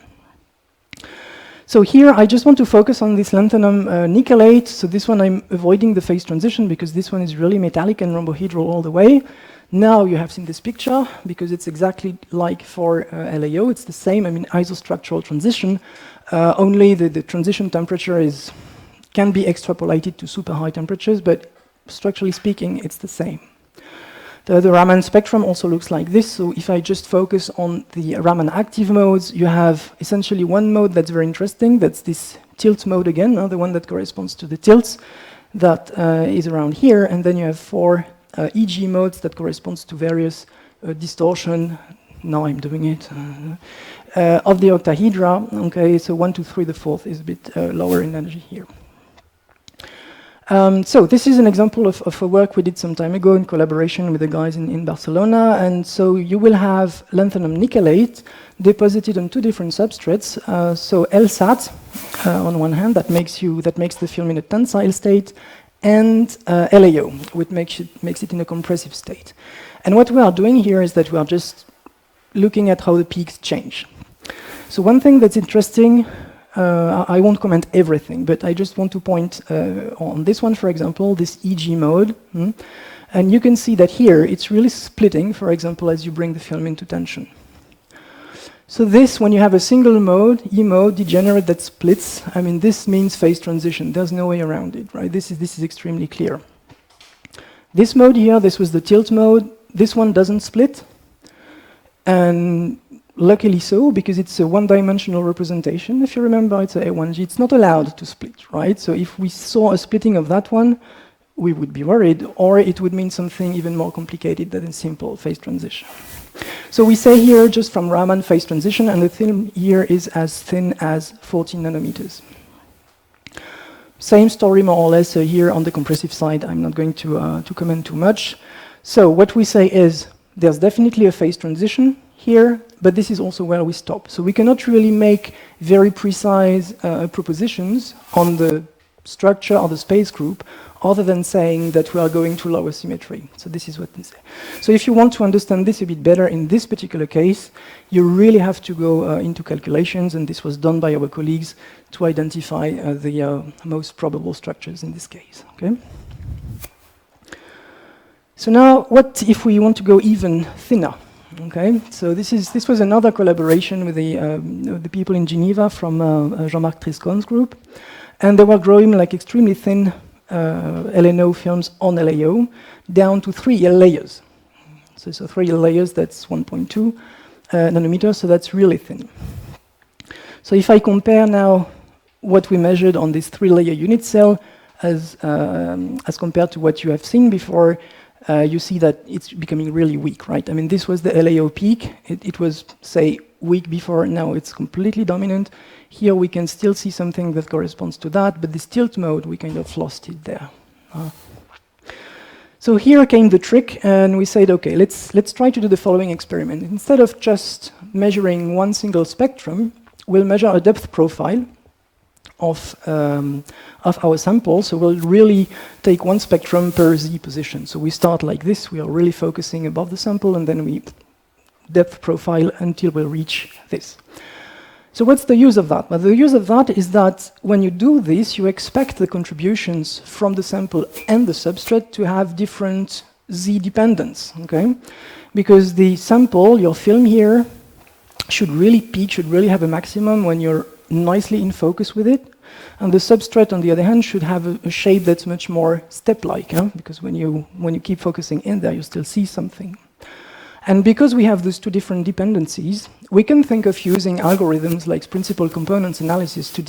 So here I just want to focus on this lanthanum nickelate. So this one I'm avoiding the phase transition because this one is really metallic and rhombohedral all the way. Now you have seen this picture because it's exactly like for LAO. It's the same, I mean, isostructural transition. Only the transition temperature can be extrapolated to super high temperatures, but structurally speaking, it's the same. The Raman spectrum also looks like this. So if I just focus on the Raman active modes, you have essentially one mode that's very interesting. That's this tilt mode again, the one that corresponds to the tilts that is around here. And then you have 4 EG modes that corresponds to various distortion. Now I'm doing it. Of the octahedra. Okay, so 1, 2, 3, the fourth is a bit lower in energy here. So this is an example of a work we did some time ago in collaboration with the guys in Barcelona. And so you will have lanthanum nickelate deposited on 2 different substrates. So LSAT on one hand, that makes the film in a tensile state, and LAO, which makes it in a compressive state. And what we are doing here is that we are just looking at how the peaks change. So one thing that's interesting, I won't comment everything, but I just want to point on this one, for example, this EG mode. And you can see that here, it's really splitting, for example, as you bring the film into tension. So this, when you have a single mode, E mode, degenerate that splits, I mean, this means phase transition. There's no way around it, right? This is extremely clear. This mode here, this was the tilt mode. This one doesn't split. And luckily so, because it's a one-dimensional representation. If you remember, it's a A1G. It's not allowed to split, right? So if we saw a splitting of that one, we would be worried, or it would mean something even more complicated than a simple phase transition. So we say here, just from Raman phase transition, and the film here is as thin as 14 nanometers. Same story, more or less, here on the compressive side. I'm not going to comment too much. So what we say is, there's definitely a phase transition here, but this is also where we stop. So we cannot really make very precise propositions on the structure or the space group, other than saying that we are going to lower symmetry. So this is what they say. So if you want to understand this a bit better in this particular case, you really have to go into calculations, and this was done by our colleagues to identify the most probable structures in this case. Okay? So now, what if we want to go even thinner? Okay, so this was another collaboration with the people in Geneva from Jean-Marc Triscon's group, and they were growing like extremely thin LNO films on LAO down to 3 layers. So 3 layers, that's 1.2 nanometers, so that's really thin. So if I compare now what we measured on this 3-layer unit cell as compared to what you have seen before, you see that it's becoming really weak, right? I mean, this was the LAO peak. It was, say, weak before. Now it's completely dominant. Here we can still see something that corresponds to that, but this tilt mode, we kind of lost it there. So here came the trick, and we said, okay, let's try to do the following experiment. Instead of just measuring one single spectrum, we'll measure a depth profile of our sample. So we'll really take one spectrum per Z position. So we start like this. We are really focusing above the sample, and then we depth profile until we reach this. So what's the use of that? Well, the use of that is that when you do this, you expect the contributions from the sample and the substrate to have different Z dependence, okay? Because the sample, your film here, should really peak, should really have a maximum when you're nicely in focus with it. And the substrate, on the other hand, should have a shape that's much more step-like, because when you keep focusing in there, you still see something. And because we have those two different dependencies, we can think of using algorithms like principal components analysis to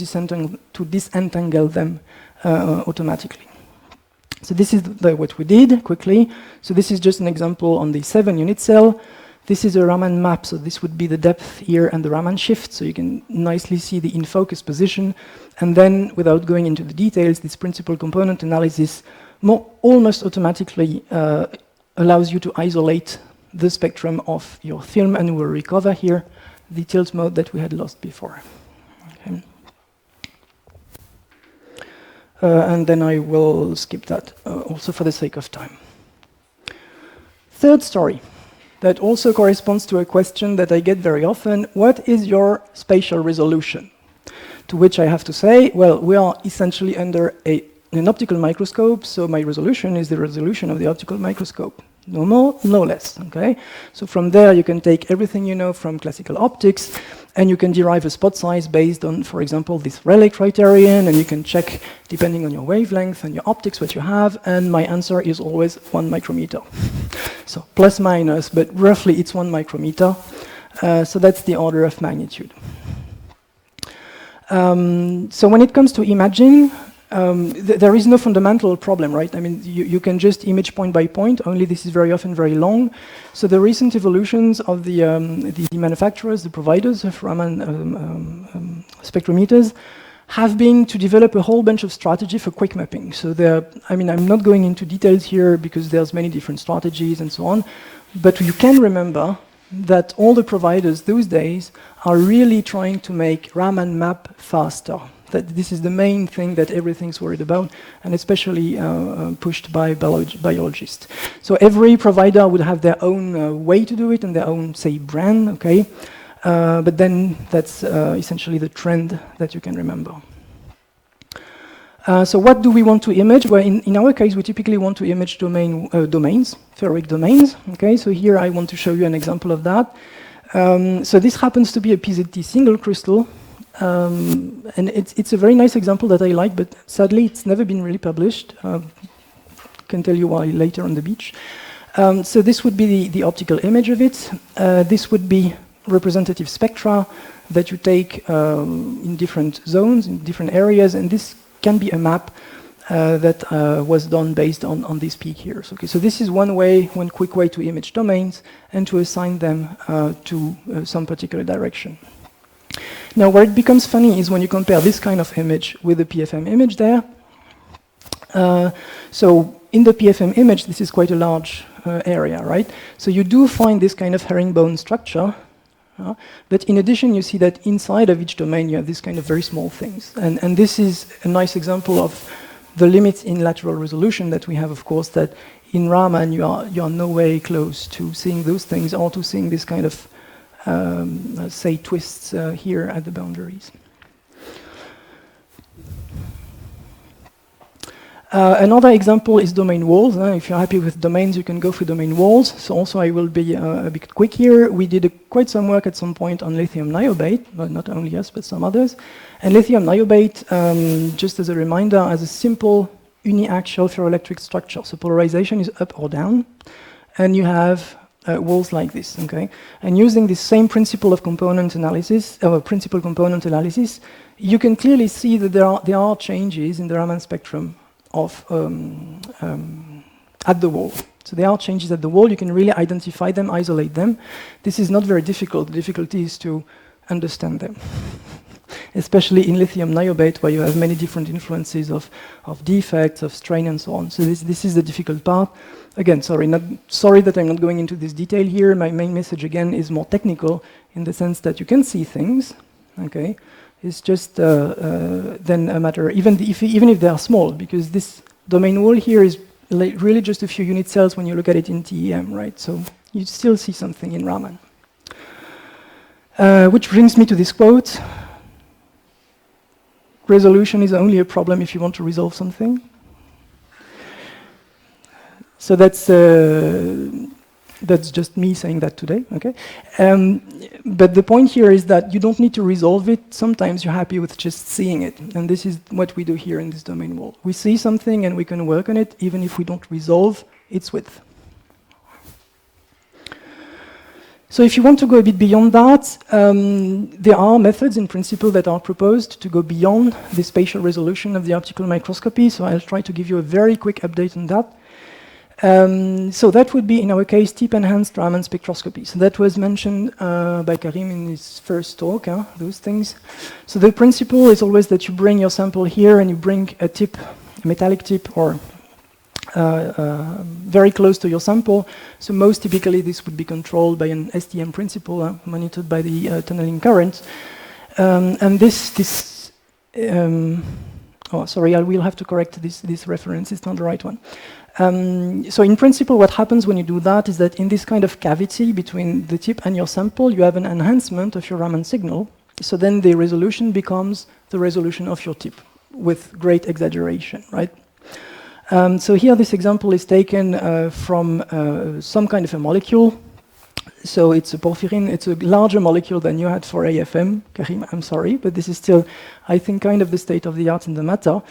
disentangle them automatically. So this is what we did quickly. So this is just an example on the 7-unit cell. This is a Raman map, so this would be the depth here and the Raman shift, so you can nicely see the in-focus position. And then, without going into the details, this principal component analysis almost automatically allows you to isolate the spectrum of your film, and we'll recover here the tilt mode that we had lost before. Okay. And then I will skip that also for the sake of time. Third story. That also corresponds to a question that I get very often. What is your spatial resolution? To which I have to say, well, we are essentially under an optical microscope, so my resolution is the resolution of the optical microscope. No more, no less, okay? So from there, you can take everything you know from classical optics, and you can derive a spot size based on, for example, this Rayleigh criterion, and you can check, depending on your wavelength and your optics, what you have, and my answer is always 1 micrometer. So plus minus, but roughly it's 1 micrometer. So that's the order of magnitude. So when it comes to imaging, there is no fundamental problem, right? I mean, you can just image point by point, only this is very often very long. So the recent evolutions of the manufacturers, the providers of Raman spectrometers, have been to develop a whole bunch of strategy for quick mapping. So I'm not going into details here because there's many different strategies and so on, but you can remember that all the providers those days are really trying to make Raman map faster. That this is the main thing that everything's worried about, and especially pushed by biologists. So every provider would have their own way to do it and their own, say, brand, okay? But then that's essentially the trend that you can remember. So what do we want to image? Well, in our case, we typically want to image domains, ferric domains, okay? So here I want to show you an example of that. So this happens to be a PZT single crystal. And it's a very nice example that I like, but sadly it's never been really published. Can tell you why later on the beach. So this would be the optical image of it. This would be representative spectra that you take in different zones, in different areas, and this can be a map that was done based on this peak here. So, okay, so this is one quick way to image domains and to assign them to some particular direction. Now, where it becomes funny is when you compare this kind of image with the PFM image there. So in the PFM image, this is quite a large area, right? So you do find this kind of herringbone structure, but in addition, you see that inside of each domain, you have this kind of very small things. And this is a nice example of the limits in lateral resolution that we have, of course, that in Raman, you are no way close to seeing those things or to seeing this kind of say twists here at the boundaries. Another example is domain walls. If you're happy with domains, you can go for domain walls. So also I will be a bit quick here. We did quite some work at some point on lithium niobate, but not only us, but some others. And lithium niobate, just as a reminder, has a simple uniaxial ferroelectric structure. So polarization is up or down, and you have walls like this, okay? And using this same principle of component analysis, principal component analysis, you can clearly see that there are changes in the Raman spectrum of at the wall. So there are changes at the wall. You can really identify them, isolate them. This is not very difficult. The difficulty is to understand them, especially in lithium niobate, where you have many different influences of defects, of strain, and so on. So this is the difficult part. Again, sorry that I'm not going into this detail here. My main message, again, is more technical in the sense that you can see things, okay? It's just then a matter, even if they are small, because this domain wall here is really just a few unit cells when you look at it in TEM, right? So you still see something in Raman. Which brings me to this quote. Resolution is only a problem if you want to resolve something. So that's just me saying that today, okay? But the point here is that you don't need to resolve it. Sometimes you're happy with just seeing it. And this is what we do here in this domain wall. We see something and we can work on it, even if we don't resolve its width. So if you want to go a bit beyond that, there are methods in principle that are proposed to go beyond the spatial resolution of the optical microscopy. So I'll try to give you a very quick update on that. So that would be, in our case, tip-enhanced Raman spectroscopy. So that was mentioned by Karim in his first talk, those things. So the principle is always that you bring your sample here and you bring a tip, a metallic tip, or very close to your sample. So most typically this would be controlled by an STM principle, monitored by the tunneling current. And oh, sorry, I will have to correct this reference, it's not the right one. So in principle, what happens when you do that is that in this kind of cavity between the tip and your sample, you have an enhancement of your Raman signal. So then the resolution becomes the resolution of your tip with great exaggeration, right? So here this example is taken from some kind of a molecule. So it's a porphyrin, it's a larger molecule than you had for AFM. Karim, I'm sorry, but this is still, I think, kind of the state of the art in the matter.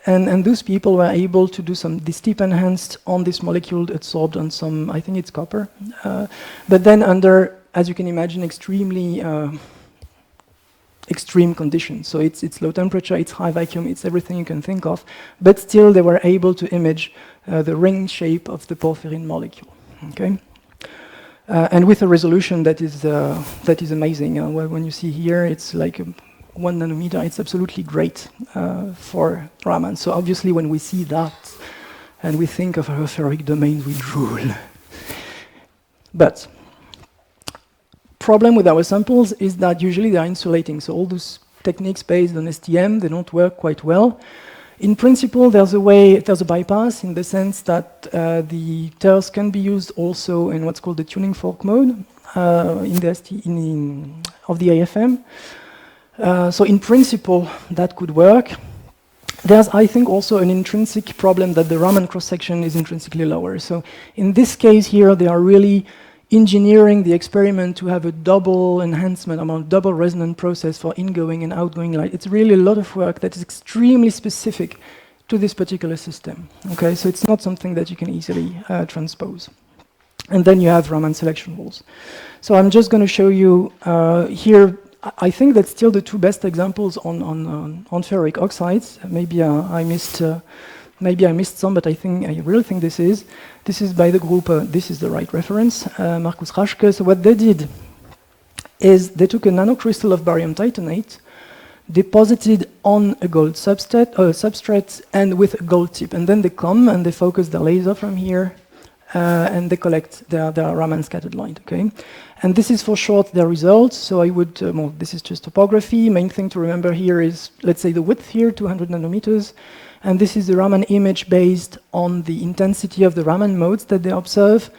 And those people were able to do this tip enhanced on this molecule adsorbed on some, I think it's copper. But then under, as you can imagine, extremely extreme conditions. So it's low temperature, it's high vacuum, it's everything you can think of. But still they were able to image the ring shape of the porphyrin molecule, okay? And with a resolution that is amazing. When you see here, it's like 1 nanometer. It's absolutely great for Raman. So obviously, when we see that and we think of our ferric domains, we drool. But problem with our samples is that usually they are insulating. So all those techniques based on STM, they don't work quite well. In principle, there's a bypass in the sense that the TERS can be used also in what's called the tuning fork mode of the AFM. So in principle, that could work. There's, I think, also an intrinsic problem that the Raman cross-section is intrinsically lower. So in this case here, they are really engineering the experiment to have a double enhancement, double resonant process for ingoing and outgoing light. It's really a lot of work that is extremely specific to this particular system. Okay, so it's not something that you can easily transpose. And then you have Raman selection rules. So I'm just going to show you here. I think that's still the two best examples on ferric oxides. Maybe I missed some, but I really think this is by the group. This is the right reference, Markus Raschke. So what they did is they took a nanocrystal of barium titanate, deposited on a gold substrate, and with a gold tip, and then they come and they focus their laser from here, and they collect their Raman scattered light. Okay, and this is for short their results. So I would, well, this is just topography. Main thing to remember here is, let's say, the width here, 200 nanometers. And this is the Raman image based on the intensity of the Raman modes that they observe.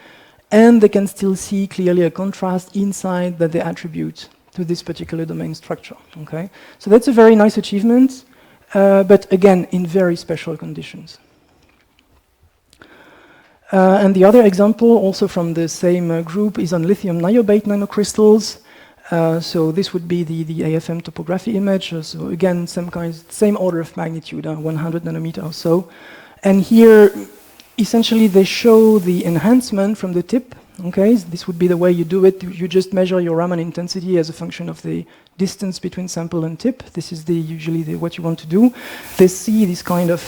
And they can still see clearly a contrast inside that they attribute to this particular domain structure. Okay, so that's a very nice achievement, but again, in very special conditions. And the other example, also from the same group, is on lithium niobate nanocrystals. So this would be the AFM topography image. So again, same order of magnitude, 100 nanometer or so. And here, essentially, they show the enhancement from the tip. Okay, so this would be the way you do it. You just measure your Raman intensity as a function of the distance between sample and tip. This is usually what you want to do. They see this kind of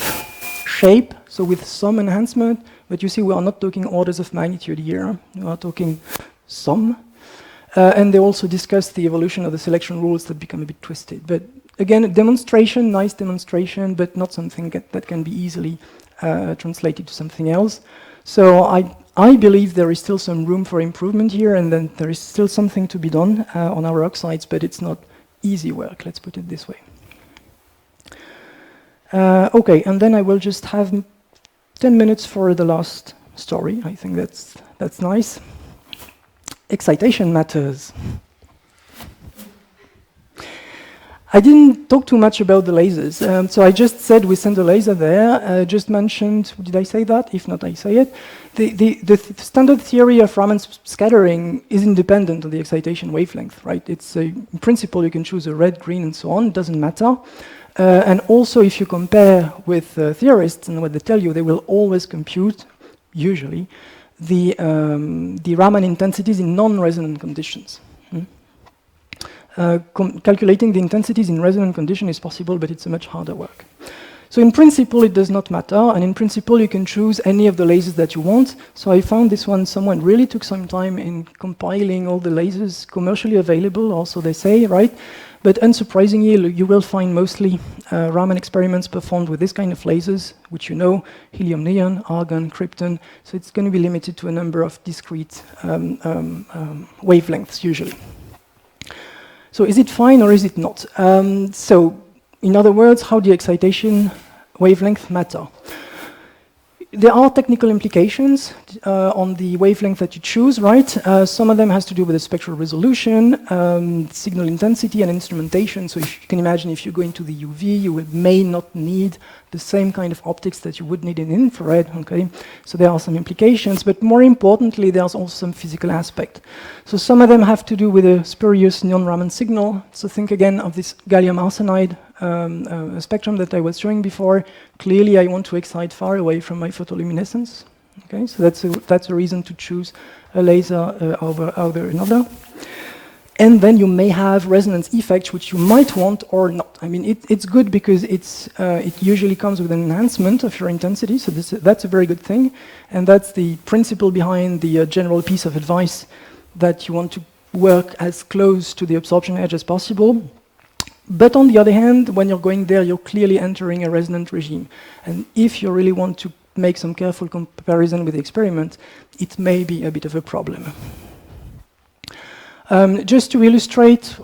shape, so with some enhancement, but you see we are not talking orders of magnitude here. We are talking some. And they also discuss the evolution of the selection rules that become a bit twisted. But again, a demonstration, nice demonstration, but not something that can be easily translated to something else. So I believe there is still some room for improvement here, and then there is still something to be done on our oxides, but it's not easy work, let's put it this way. Okay, and then I will just have 10 minutes for the last story. I think that's nice. Excitation matters. I didn't talk too much about the lasers. So I just said we send a laser there. Just mentioned, did I say that? If not, I say it. The standard theory of Raman scattering is independent of the excitation wavelength, right? It's in principle, you can choose a red, green, and so on. It doesn't matter. And also, if you compare with theorists and what they tell you, they will always compute, usually, the Raman intensities in non-resonant conditions. Calculating the intensities in resonant condition is possible, but it's a much harder work. So in principle, it does not matter, and in principle, you can choose any of the lasers that you want. So I found this one, someone really took some time in compiling all the lasers commercially available, also they say, right? But unsurprisingly, you will find mostly Raman experiments performed with this kind of lasers, which you know, helium neon, argon, krypton. So it's going to be limited to a number of discrete wavelengths, usually. So is it fine or is it not? So in other words, how the excitation wavelength matter? There are technical implications on the wavelength that you choose, right? Some of them has to do with the spectral resolution, signal intensity, and instrumentation. So if you can imagine, if you go into the UV, you may not need the same kind of optics that you would need in infrared, okay? So there are some implications, but more importantly, there's also some physical aspect. So some of them have to do with a spurious non-Raman signal. So think again of this gallium arsenide spectrum that I was showing before. Clearly, I want to excite far away from my photoluminescence. Okay, so that's a reason to choose a laser over another. And then you may have resonance effects, which you might want or not. I mean, it's good because it usually comes with an enhancement of your intensity, so that's a very good thing. And that's the principle behind the general piece of advice, that you want to work as close to the absorption edge as possible. But on the other hand, when you're going there, you're clearly entering a resonant regime. And if you really want to make some careful comparison with the experiment, it may be a bit of a problem. Just to illustrate,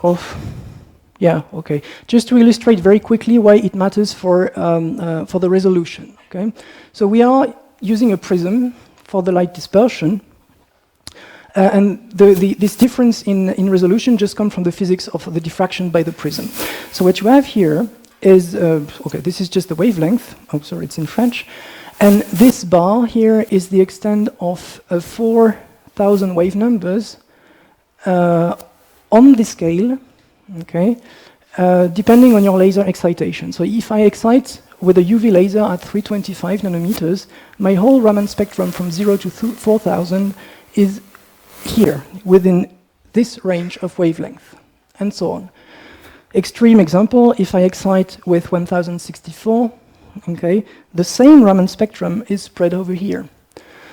just to illustrate very quickly why it matters for the resolution. Okay, so we are using a prism for the light dispersion. And this difference in resolution just comes from the physics of the diffraction by the prism. So what you have here is, this is just the wavelength. Oh, sorry, it's in French. And this bar here is the extent of 4,000 wave numbers on the scale, okay, depending on your laser excitation. So if I excite with a UV laser at 325 nanometers, my whole Raman spectrum from 0 to 4,000 is here, within this range of wavelength, and so on. Extreme example, if I excite with 1064, okay, the same Raman spectrum is spread over here.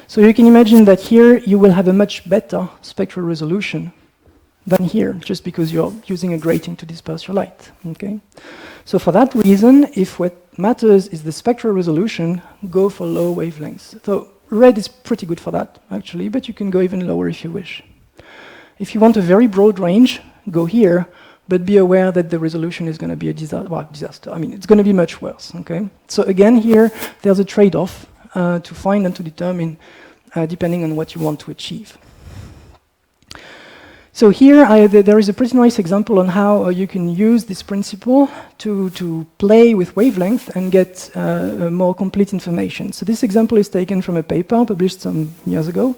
So you can imagine that here you will have a much better spectral resolution than here, just because you're using a grating to disperse your light, okay? So for that reason, if what matters is the spectral resolution, go for low wavelengths. So red is pretty good for that, actually, but you can go even lower if you wish. If you want a very broad range, go here, but be aware that the resolution is going to be a disaster. I mean, it's going to be much worse, okay? So again, here, there's a trade-off to find and to determine, depending on what you want to achieve. So here there is a pretty nice example on how you can use this principle to play with wavelength and get more complete information. So this example is taken from a paper published some years ago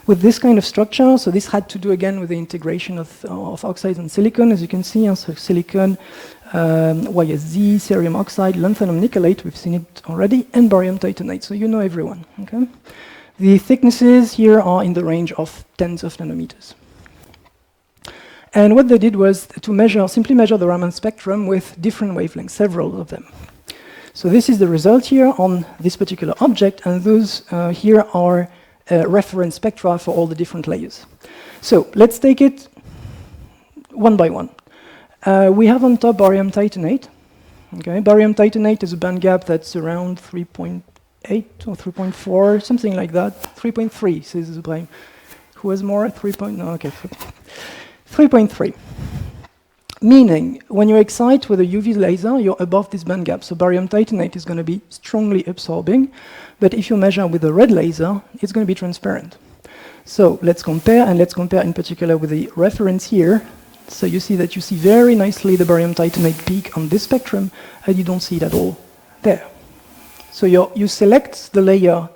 with this kind of structure. So this had to do again with the integration of oxides and silicon, as you can see. So silicon, YSZ, cerium oxide, lanthanum nickelate, we've seen it already, and barium titanate. So you know everyone. Okay? The thicknesses here are in the range of tens of nanometers. And what they did was to simply measure the Raman spectrum with different wavelengths, several of them. So this is the result here on this particular object, and those here are reference spectra for all the different layers. So let's take it one by one. We have on top barium titanate. Okay, barium titanate is a band gap that's around 3.8 or 3.4, something like that. 3.3 says Ibrahim. Who has more? 3. No, okay. 3.3, meaning when you excite with a UV laser, you're above this band gap. So barium titanate is going to be strongly absorbing, but if you measure with a red laser, it's going to be transparent. So let's compare, and let's compare in particular with the reference here. So you see that you see very nicely the barium titanate peak on this spectrum, and you don't see it at all there. So you select the layer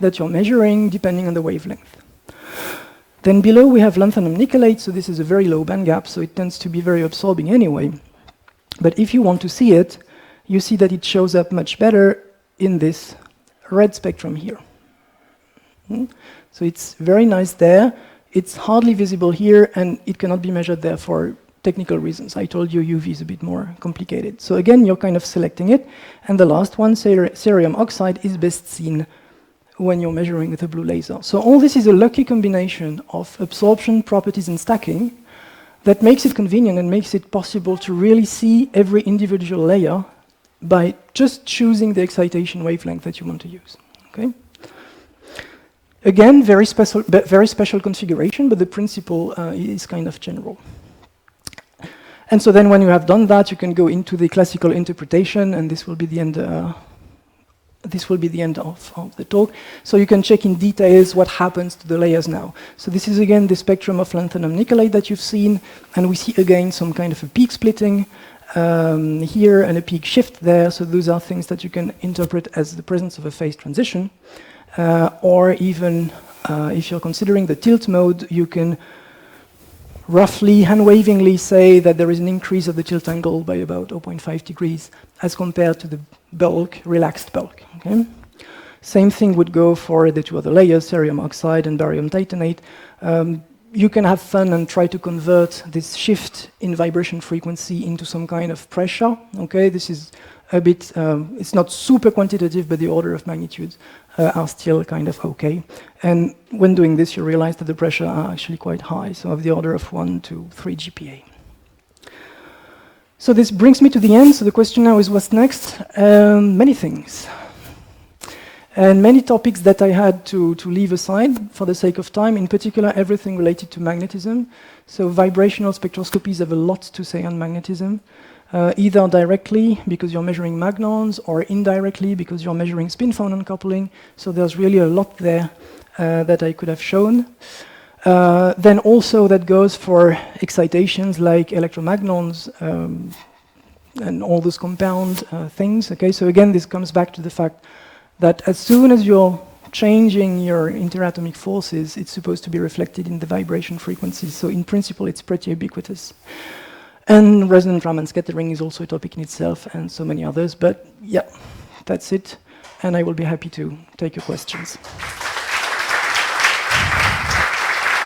that you're measuring depending on the wavelength. Then below we have lanthanum nickelate, so this is a very low band gap, so it tends to be very absorbing anyway. But if you want to see it, you see that it shows up much better in this red spectrum here. So it's very nice there. It's hardly visible here, and it cannot be measured there for technical reasons. I told you UV is a bit more complicated. So again, you're kind of selecting it. And the last one, cerium oxide, is best seen when you're measuring with a blue laser. So all this is a lucky combination of absorption, properties, and stacking that makes it convenient and makes it possible to really see every individual layer by just choosing the excitation wavelength that you want to use. Okay? Again, very special configuration, but the principle is kind of general. And so then when you have done that, you can go into the classical interpretation, and this will be the end of the talk. So you can check in details what happens to the layers now. So this is again the spectrum of lanthanum nickelate that you've seen, and we see again some kind of a peak splitting here and a peak shift there. So those are things that you can interpret as the presence of a phase transition, or even if you're considering the tilt mode, you can roughly hand-wavingly say that there is an increase of the tilt angle by about 0.5 degrees as compared to the bulk, relaxed bulk. Okay? Same thing would go for the two other layers, cerium oxide and barium titanate. You can have fun and try to convert this shift in vibration frequency into some kind of pressure. Okay, this is a bit, it's not super quantitative, but the order of magnitudes are still kind of okay. And when doing this, you realize that the pressure are actually quite high, so of the order of 1 to 3 GPa. So this brings me to the end. So the question now is, what's next? Many things. And many topics that I had to leave aside for the sake of time, in particular everything related to magnetism. So vibrational spectroscopies have a lot to say on magnetism, either directly because you're measuring magnons, or indirectly because you're measuring spin-phonon coupling. So there's really a lot there that I could have shown. Then also that goes for excitations like electromagnons and all those compound things. Okay, so again, this comes back to the fact that as soon as you're changing your interatomic forces, it's supposed to be reflected in the vibration frequencies. So in principle, it's pretty ubiquitous. And resonant Raman scattering is also a topic in itself, and so many others. But yeah, that's it. And I will be happy to take your questions.